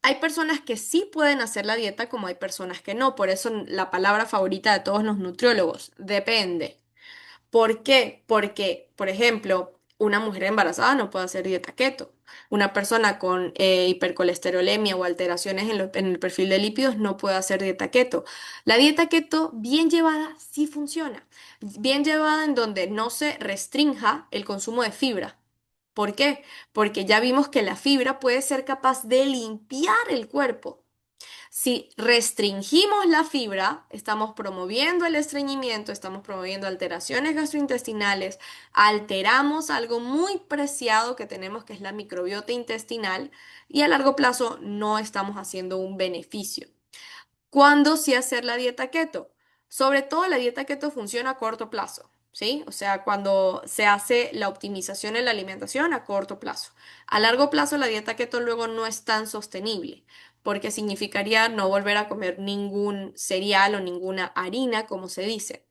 hay personas que sí pueden hacer la dieta como hay personas que no. Por eso la palabra favorita de todos los nutriólogos, depende. ¿Por qué? Porque, por ejemplo, una mujer embarazada no puede hacer dieta keto. Una persona con hipercolesterolemia o alteraciones en el perfil de lípidos no puede hacer dieta keto. La dieta keto, bien llevada, sí funciona. Bien llevada en donde no se restrinja el consumo de fibra. ¿Por qué? Porque ya vimos que la fibra puede ser capaz de limpiar el cuerpo. Si restringimos la fibra, estamos promoviendo el estreñimiento, estamos promoviendo alteraciones gastrointestinales, alteramos algo muy preciado que tenemos, que es la microbiota intestinal, y a largo plazo no estamos haciendo un beneficio. ¿Cuándo sí hacer la dieta keto? Sobre todo la dieta keto funciona a corto plazo, ¿sí? O sea, cuando se hace la optimización en la alimentación a corto plazo. A largo plazo la dieta keto luego no es tan sostenible, porque significaría no volver a comer ningún cereal o ninguna harina, como se dice.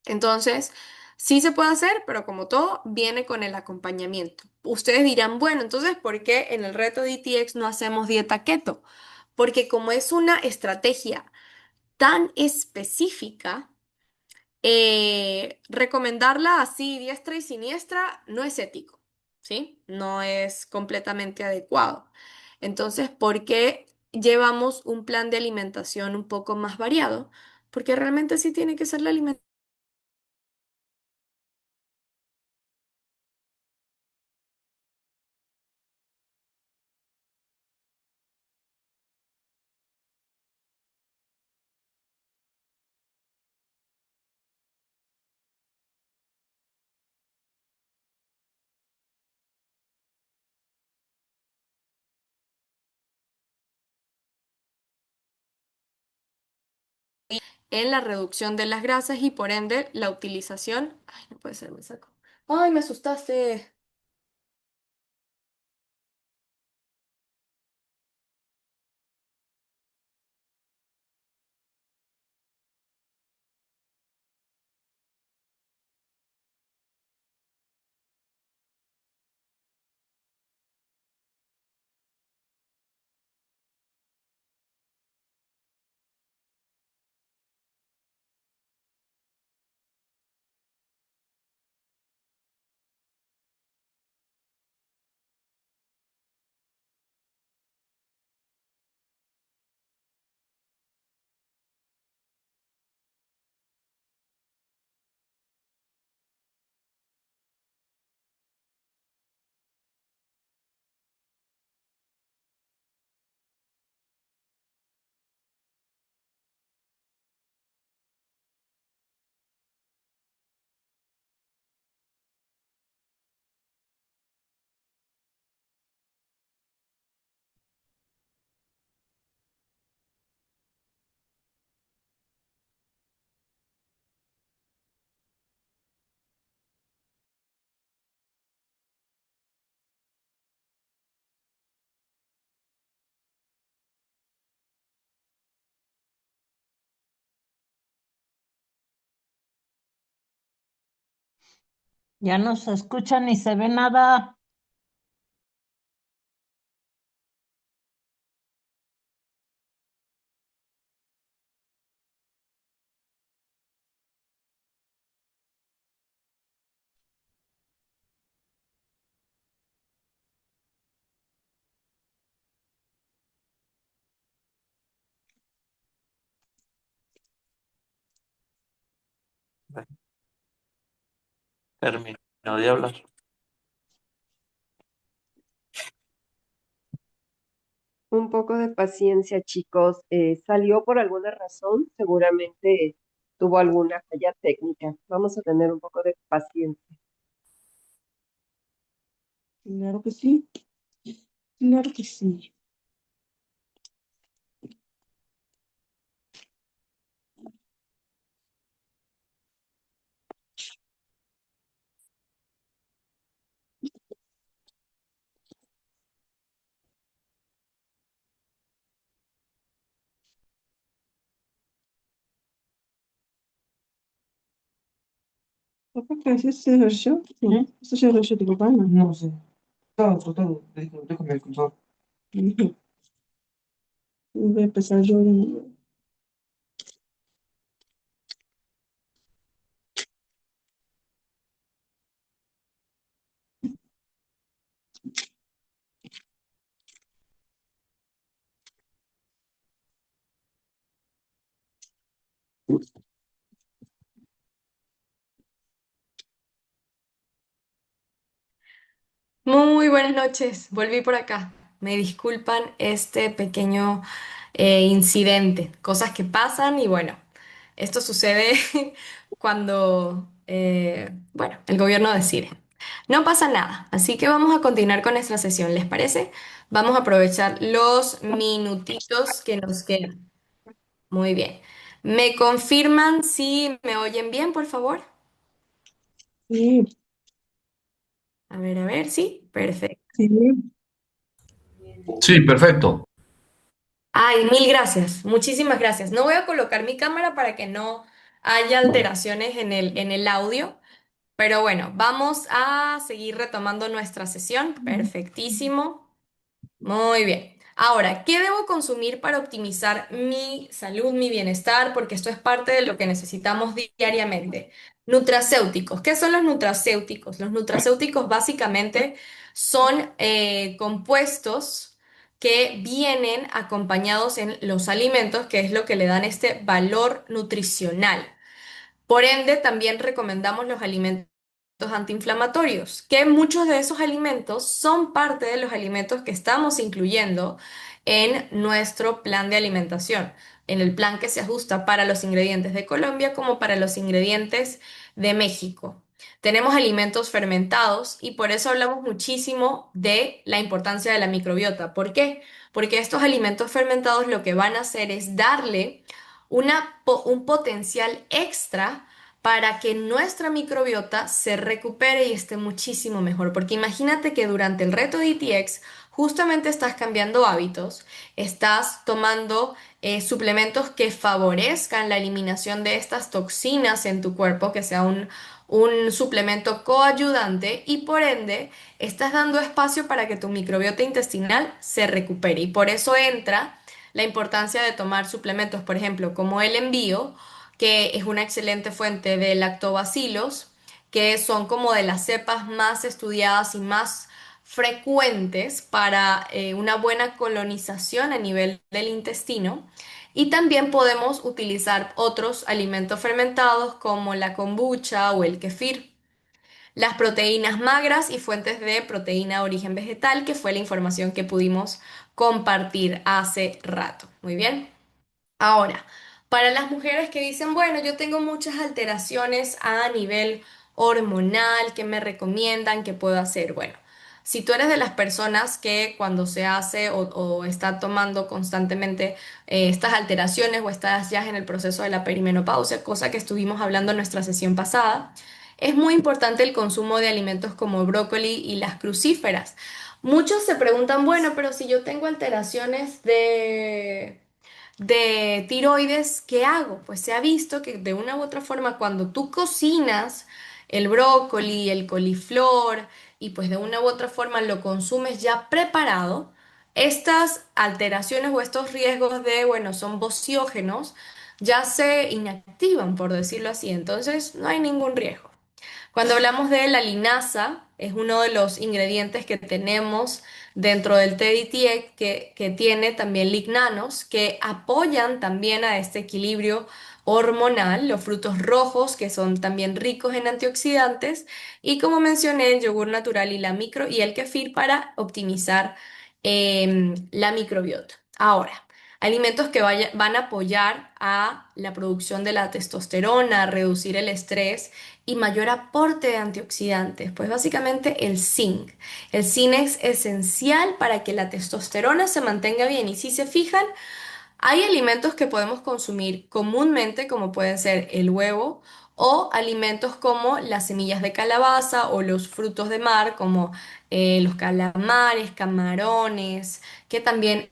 Entonces, sí se puede hacer, pero como todo, viene con el acompañamiento. Ustedes dirán, bueno, entonces, ¿por qué en el reto DTX no hacemos dieta keto? Porque como es una estrategia tan específica, recomendarla así diestra y siniestra no es ético, ¿sí? No es completamente adecuado. Entonces, ¿por qué llevamos un plan de alimentación un poco más variado? Porque realmente sí tiene que ser la alimentación. en la reducción de las grasas y por ende la utilización. Ay, no puede ser, me saco. Ay, me asustaste. Ya no se escucha ni se ve nada. Terminó de hablar. Un poco de paciencia, chicos. Salió por alguna razón, seguramente tuvo alguna falla técnica. Vamos a tener un poco de paciencia. Claro que sí, claro que sí. Papá, ¿qué haces? ¿Se ejerció? ¿Eh? ¿Esto se ejerció tu papá? No. No sé. Estaba tratando, déjame descansar. Ujú. Voy a empezar yo. Muy buenas noches, volví por acá. Me disculpan este pequeño incidente, cosas que pasan y bueno, esto sucede cuando, bueno, el gobierno decide. No pasa nada, así que vamos a continuar con nuestra sesión, ¿les parece? Vamos a aprovechar los minutitos que nos quedan. Muy bien. ¿Me confirman si me oyen bien, por favor? Sí, A ver, sí, perfecto. sí. Sí, perfecto. Ay, mil gracias, muchísimas gracias. No voy a colocar mi cámara para que no haya alteraciones en el audio, pero bueno, vamos a seguir retomando nuestra sesión. Perfectísimo. Muy bien. Ahora, ¿qué debo consumir para optimizar mi salud, mi bienestar? Porque esto es parte de lo que necesitamos diariamente. Nutracéuticos. ¿Qué son los nutracéuticos? Los nutracéuticos básicamente son compuestos que vienen acompañados en los alimentos, que es lo que le dan este valor nutricional. Por ende, también recomendamos los alimentos antiinflamatorios, que muchos de esos alimentos son parte de los alimentos que estamos incluyendo en nuestro plan de alimentación, en el plan que se ajusta para los ingredientes de Colombia como para los ingredientes de México. Tenemos alimentos fermentados y por eso hablamos muchísimo de la importancia de la microbiota. ¿Por qué? Porque estos alimentos fermentados lo que van a hacer es darle un potencial extra para que nuestra microbiota se recupere y esté muchísimo mejor. Porque imagínate que durante el reto DTX justamente estás cambiando hábitos, estás tomando suplementos que favorezcan la eliminación de estas toxinas en tu cuerpo, que sea un suplemento coayudante y por ende estás dando espacio para que tu microbiota intestinal se recupere. Y por eso entra la importancia de tomar suplementos, por ejemplo, como el envío, que es una excelente fuente de lactobacilos, que son como de las cepas más estudiadas y más frecuentes para una buena colonización a nivel del intestino. Y también podemos utilizar otros alimentos fermentados como la kombucha o el kefir. Las proteínas magras y fuentes de proteína de origen vegetal, que fue la información que pudimos compartir hace rato. Muy bien. Ahora, para las mujeres que dicen, bueno, yo tengo muchas alteraciones a nivel hormonal, ¿qué me recomiendan? ¿Qué puedo hacer? Bueno, si tú eres de las personas que cuando se hace o está tomando constantemente estas alteraciones o estás ya en el proceso de la perimenopausia, cosa que estuvimos hablando en nuestra sesión pasada, es muy importante el consumo de alimentos como brócoli y las crucíferas. Muchos se preguntan, bueno, pero si yo tengo alteraciones de tiroides, ¿qué hago? Pues se ha visto que de una u otra forma cuando tú cocinas el brócoli, el coliflor y pues de una u otra forma lo consumes ya preparado, estas alteraciones o estos riesgos de, bueno, son bociógenos, ya se inactivan, por decirlo así, entonces no hay ningún riesgo. Cuando hablamos de la linaza, es uno de los ingredientes que tenemos dentro del TDT que tiene también lignanos que apoyan también a este equilibrio hormonal, los frutos rojos que son también ricos en antioxidantes y como mencioné el yogur natural y la micro y el kefir para optimizar la microbiota. Ahora, alimentos que van a apoyar a la producción de la testosterona, reducir el estrés y mayor aporte de antioxidantes, pues básicamente el zinc. El zinc es esencial para que la testosterona se mantenga bien y si se fijan, hay alimentos que podemos consumir comúnmente como pueden ser el huevo o alimentos como las semillas de calabaza o los frutos de mar como los calamares, camarones, que también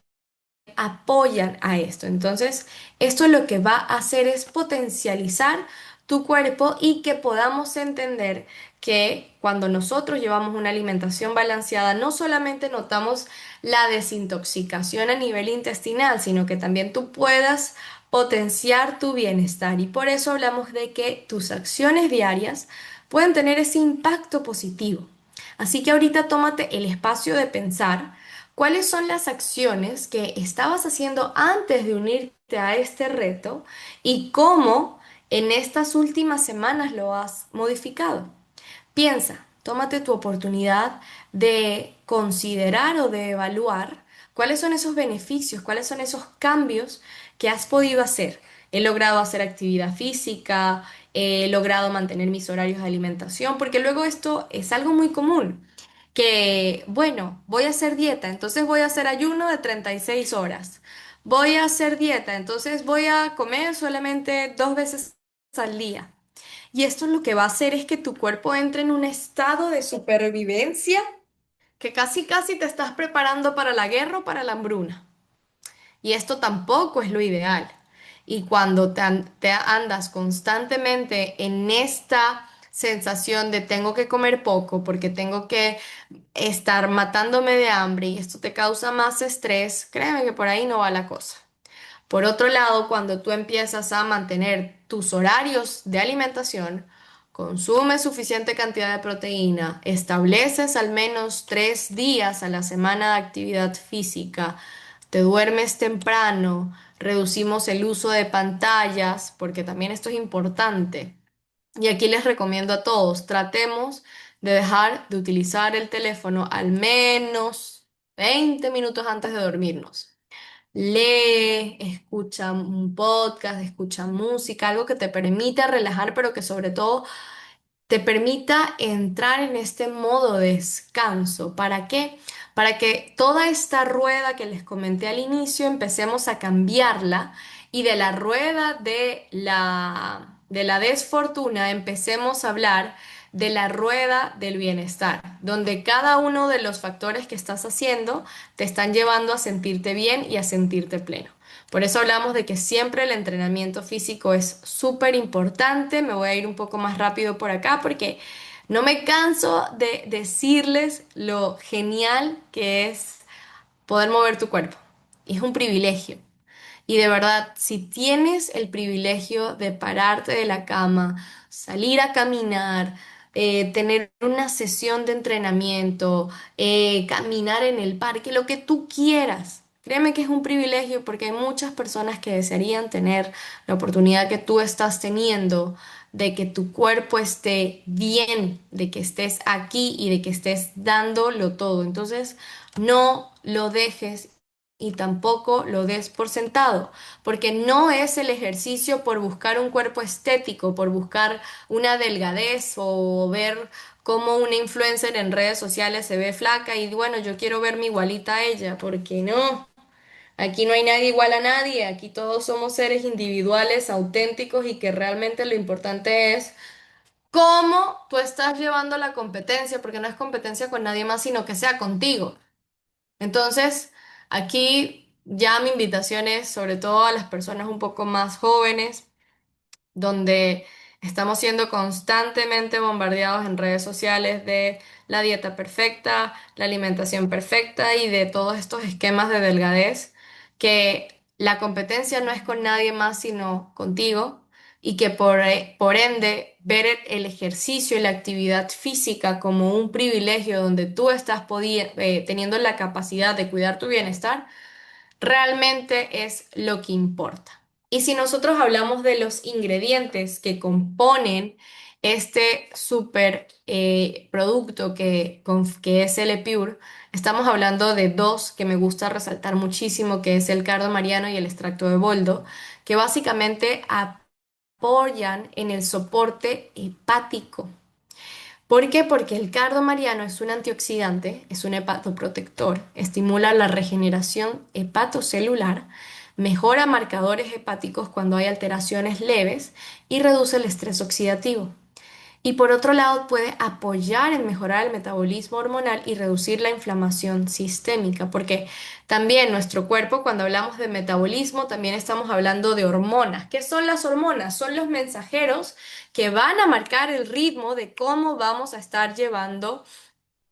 apoyan a esto. Entonces, esto lo que va a hacer es potencializar tu cuerpo y que podamos entender que cuando nosotros llevamos una alimentación balanceada, no solamente notamos la desintoxicación a nivel intestinal, sino que también tú puedas potenciar tu bienestar. Y por eso hablamos de que tus acciones diarias pueden tener ese impacto positivo. Así que ahorita tómate el espacio de pensar cuáles son las acciones que estabas haciendo antes de unirte a este reto y cómo en estas últimas semanas lo has modificado. Piensa, tómate tu oportunidad de considerar o de evaluar cuáles son esos beneficios, cuáles son esos cambios que has podido hacer. He logrado hacer actividad física, he logrado mantener mis horarios de alimentación, porque luego esto es algo muy común, que, bueno, voy a hacer dieta, entonces voy a hacer ayuno de 36 horas. Voy a hacer dieta, entonces voy a comer solamente 2 veces al día. Y esto lo que va a hacer es que tu cuerpo entre en un estado de supervivencia que casi casi te estás preparando para la guerra o para la hambruna. Y esto tampoco es lo ideal. Y cuando te andas constantemente en esta sensación de tengo que comer poco porque tengo que estar matándome de hambre y esto te causa más estrés, créeme que por ahí no va la cosa. Por otro lado, cuando tú empiezas a mantener tus horarios de alimentación, consumes suficiente cantidad de proteína, estableces al menos 3 días a la semana de actividad física, te duermes temprano, reducimos el uso de pantallas, porque también esto es importante. Y aquí les recomiendo a todos, tratemos de dejar de utilizar el teléfono al menos 20 minutos antes de dormirnos. Lee, escucha un podcast, escucha música, algo que te permita relajar, pero que sobre todo te permita entrar en este modo de descanso. ¿Para qué? Para que toda esta rueda que les comenté al inicio empecemos a cambiarla y de la rueda de la desfortuna empecemos a hablar de la rueda del bienestar, donde cada uno de los factores que estás haciendo te están llevando a sentirte bien y a sentirte pleno. Por eso hablamos de que siempre el entrenamiento físico es súper importante. Me voy a ir un poco más rápido por acá porque no me canso de decirles lo genial que es poder mover tu cuerpo. Y es un privilegio. Y de verdad, si tienes el privilegio de pararte de la cama, salir a caminar, tener una sesión de entrenamiento, caminar en el parque, lo que tú quieras, créeme que es un privilegio porque hay muchas personas que desearían tener la oportunidad que tú estás teniendo de que tu cuerpo esté bien, de que estés aquí y de que estés dándolo todo. Entonces, no lo dejes y tampoco lo des por sentado, porque no es el ejercicio por buscar un cuerpo estético, por buscar una delgadez o ver cómo una influencer en redes sociales se ve flaca y bueno, yo quiero verme igualita a ella, porque no, aquí no hay nadie igual a nadie, aquí todos somos seres individuales, auténticos y que realmente lo importante es cómo tú estás llevando la competencia, porque no es competencia con nadie más, sino que sea contigo. Entonces, aquí ya mi invitación es sobre todo a las personas un poco más jóvenes, donde estamos siendo constantemente bombardeados en redes sociales de la dieta perfecta, la alimentación perfecta y de todos estos esquemas de delgadez, que la competencia no es con nadie más sino contigo y que por ende ver el ejercicio y la actividad física como un privilegio donde tú estás teniendo la capacidad de cuidar tu bienestar realmente es lo que importa. Y si nosotros hablamos de los ingredientes que componen este super producto que es el Epure, estamos hablando de dos que me gusta resaltar muchísimo, que es el cardo mariano y el extracto de boldo, que básicamente apoyan en el soporte hepático. ¿Por qué? Porque el cardo mariano es un antioxidante, es un hepatoprotector, estimula la regeneración hepatocelular, mejora marcadores hepáticos cuando hay alteraciones leves y reduce el estrés oxidativo. Y por otro lado, puede apoyar en mejorar el metabolismo hormonal y reducir la inflamación sistémica, porque también nuestro cuerpo, cuando hablamos de metabolismo, también estamos hablando de hormonas. ¿Qué son las hormonas? Son los mensajeros que van a marcar el ritmo de cómo vamos a estar llevando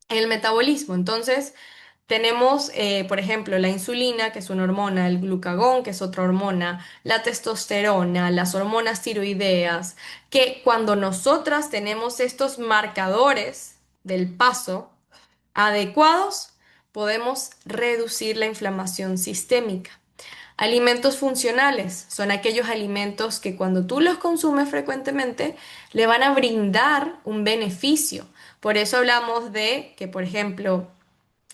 el metabolismo. Entonces, tenemos, por ejemplo, la insulina, que es una hormona, el glucagón, que es otra hormona, la testosterona, las hormonas tiroideas, que cuando nosotras tenemos estos marcadores del paso adecuados, podemos reducir la inflamación sistémica. Alimentos funcionales son aquellos alimentos que cuando tú los consumes frecuentemente le van a brindar un beneficio. Por eso hablamos de que, por ejemplo,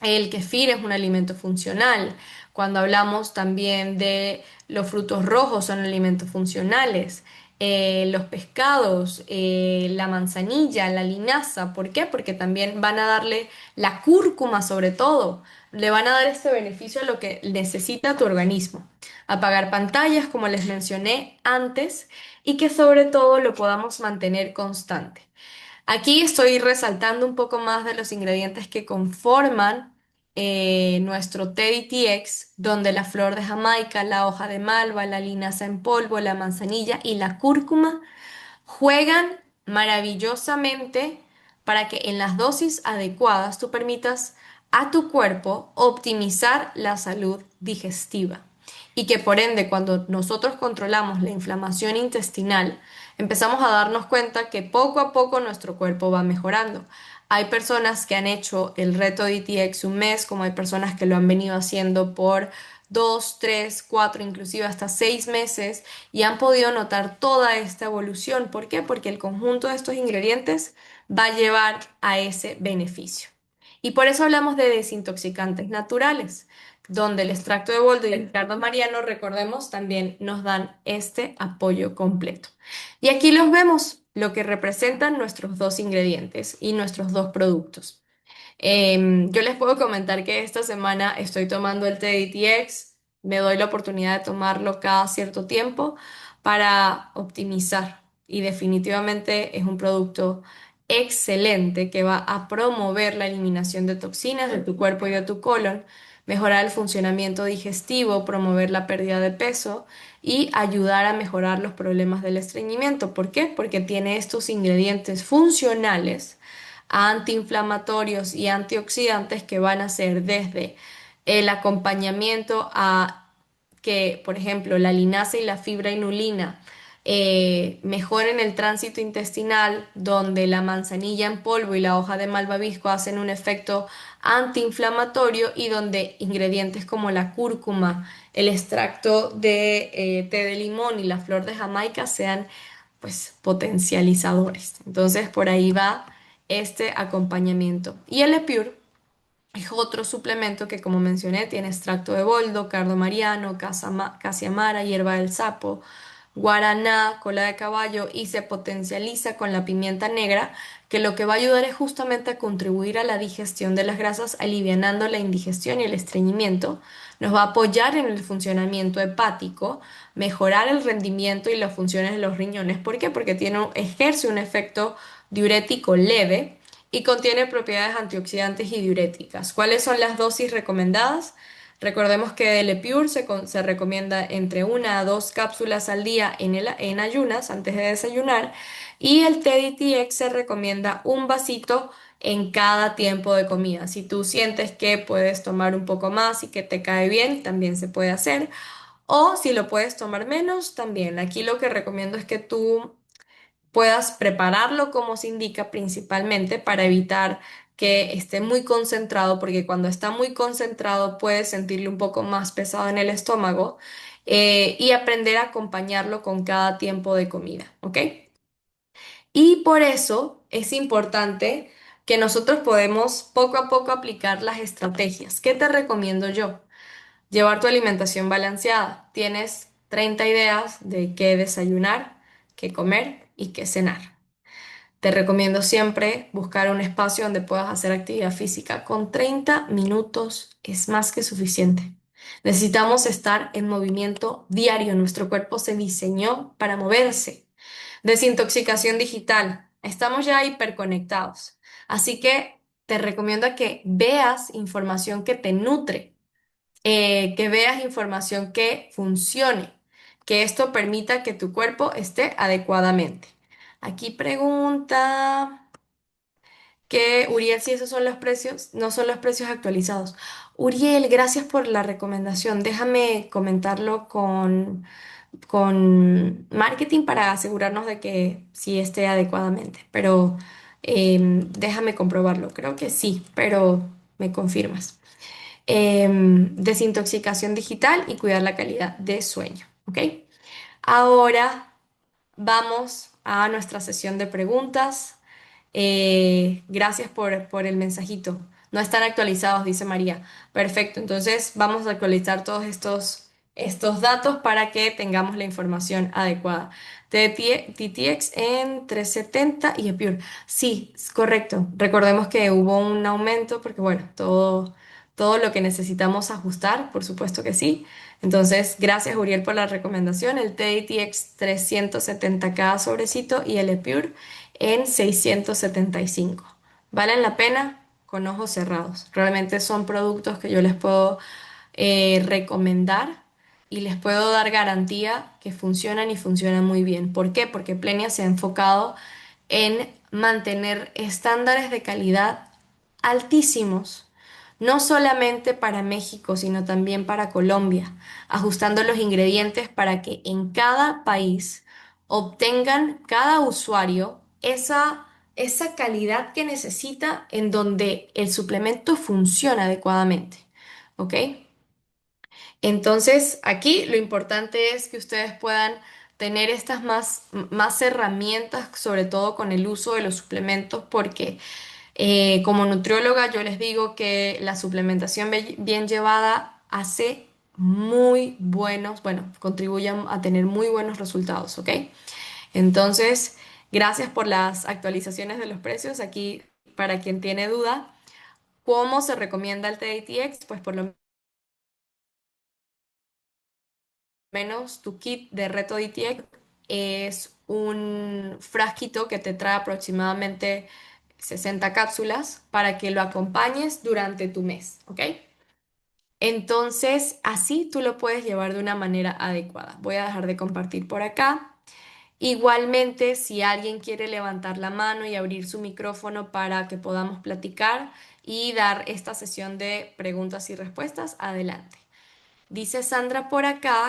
el kefir es un alimento funcional. Cuando hablamos también de los frutos rojos son alimentos funcionales. Los pescados, la manzanilla, la linaza. ¿Por qué? Porque también van a darle la cúrcuma sobre todo. Le van a dar este beneficio a lo que necesita tu organismo. Apagar pantallas, como les mencioné antes, y que sobre todo lo podamos mantener constante. Aquí estoy resaltando un poco más de los ingredientes que conforman nuestro TDTX, donde la flor de Jamaica, la hoja de malva, la linaza en polvo, la manzanilla y la cúrcuma juegan maravillosamente para que en las dosis adecuadas tú permitas a tu cuerpo optimizar la salud digestiva y que por ende cuando nosotros controlamos la inflamación intestinal, empezamos a darnos cuenta que poco a poco nuestro cuerpo va mejorando. Hay personas que han hecho el reto DTX un mes, como hay personas que lo han venido haciendo por 2, 3, 4, inclusive hasta 6 meses y han podido notar toda esta evolución. ¿Por qué? Porque el conjunto de estos ingredientes va a llevar a ese beneficio. Y por eso hablamos de desintoxicantes naturales, donde el extracto de boldo y el cardo mariano, recordemos, también nos dan este apoyo completo. Y aquí los vemos, lo que representan nuestros dos ingredientes y nuestros dos productos. Yo les puedo comentar que esta semana estoy tomando el TDTX. me doy la oportunidad de tomarlo cada cierto tiempo para optimizar. Y definitivamente es un producto excelente que va a promover la eliminación de toxinas de tu cuerpo y de tu colon, mejorar el funcionamiento digestivo, promover la pérdida de peso y ayudar a mejorar los problemas del estreñimiento. ¿Por qué? Porque tiene estos ingredientes funcionales, antiinflamatorios y antioxidantes que van a ser desde el acompañamiento a que, por ejemplo, la linaza y la fibra inulina mejoren el tránsito intestinal, donde la manzanilla en polvo y la hoja de malvavisco hacen un efecto antiinflamatorio y donde ingredientes como la cúrcuma, el extracto de té de limón y la flor de Jamaica sean pues potencializadores. Entonces por ahí va este acompañamiento. Y el Epure es otro suplemento que, como mencioné, tiene extracto de boldo, cardo mariano, casia amara, hierba del sapo, guaraná, cola de caballo y se potencializa con la pimienta negra, que lo que va a ayudar es justamente a contribuir a la digestión de las grasas, alivianando la indigestión y el estreñimiento. Nos va a apoyar en el funcionamiento hepático, mejorar el rendimiento y las funciones de los riñones. ¿Por qué? Porque ejerce un efecto diurético leve y contiene propiedades antioxidantes y diuréticas. ¿Cuáles son las dosis recomendadas? Recordemos que el Epure se recomienda entre 1 a 2 cápsulas al día en ayunas, antes de desayunar, y el TDTX se recomienda un vasito en cada tiempo de comida. Si tú sientes que puedes tomar un poco más y que te cae bien, también se puede hacer. O si lo puedes tomar menos, también. Aquí lo que recomiendo es que tú puedas prepararlo como se indica principalmente para evitar que esté muy concentrado, porque cuando está muy concentrado puedes sentirlo un poco más pesado en el estómago y aprender a acompañarlo con cada tiempo de comida, ¿ok? Y por eso es importante que nosotros podemos poco a poco aplicar las estrategias. ¿Qué te recomiendo yo? Llevar tu alimentación balanceada. Tienes 30 ideas de qué desayunar, qué comer y qué cenar. Te recomiendo siempre buscar un espacio donde puedas hacer actividad física. Con 30 minutos es más que suficiente. Necesitamos estar en movimiento diario. Nuestro cuerpo se diseñó para moverse. Desintoxicación digital. Estamos ya hiperconectados. Así que te recomiendo que veas información que te nutre, que veas información que funcione, que esto permita que tu cuerpo esté adecuadamente. Aquí pregunta que Uriel, si esos son los precios, no son los precios actualizados. Uriel, gracias por la recomendación. Déjame comentarlo con marketing para asegurarnos de que sí esté adecuadamente. Pero déjame comprobarlo. Creo que sí, pero me confirmas. Desintoxicación digital y cuidar la calidad de sueño. ¿Ok? Ahora vamos a nuestra sesión de preguntas. Gracias por el mensajito. No están actualizados, dice María. Perfecto, entonces vamos a actualizar todos estos datos para que tengamos la información adecuada. TTX en 370 y Epure. Sí, es correcto. Recordemos que hubo un aumento porque, bueno, todo lo que necesitamos ajustar, por supuesto que sí. Entonces, gracias Uriel por la recomendación. El TTX 370 cada sobrecito y el Epure en 675. ¿Valen la pena? Con ojos cerrados. Realmente son productos que yo les puedo recomendar y les puedo dar garantía que funcionan y funcionan muy bien. ¿Por qué? Porque Plenia se ha enfocado en mantener estándares de calidad altísimos, no solamente para México, sino también para Colombia, ajustando los ingredientes para que en cada país obtengan cada usuario esa calidad que necesita en donde el suplemento funciona adecuadamente. ¿Ok? Entonces, aquí lo importante es que ustedes puedan tener estas más herramientas, sobre todo con el uso de los suplementos, porque como nutrióloga yo les digo que la suplementación bien llevada hace muy buenos, bueno, contribuye a tener muy buenos resultados, ¿ok? Entonces, gracias por las actualizaciones de los precios. Aquí, para quien tiene duda, ¿cómo se recomienda el TATX? Pues por lo menos tu kit de Reto DTX es un frasquito que te trae aproximadamente 60 cápsulas para que lo acompañes durante tu mes, ¿ok? Entonces, así tú lo puedes llevar de una manera adecuada. Voy a dejar de compartir por acá. Igualmente, si alguien quiere levantar la mano y abrir su micrófono para que podamos platicar y dar esta sesión de preguntas y respuestas, adelante. Dice Sandra por acá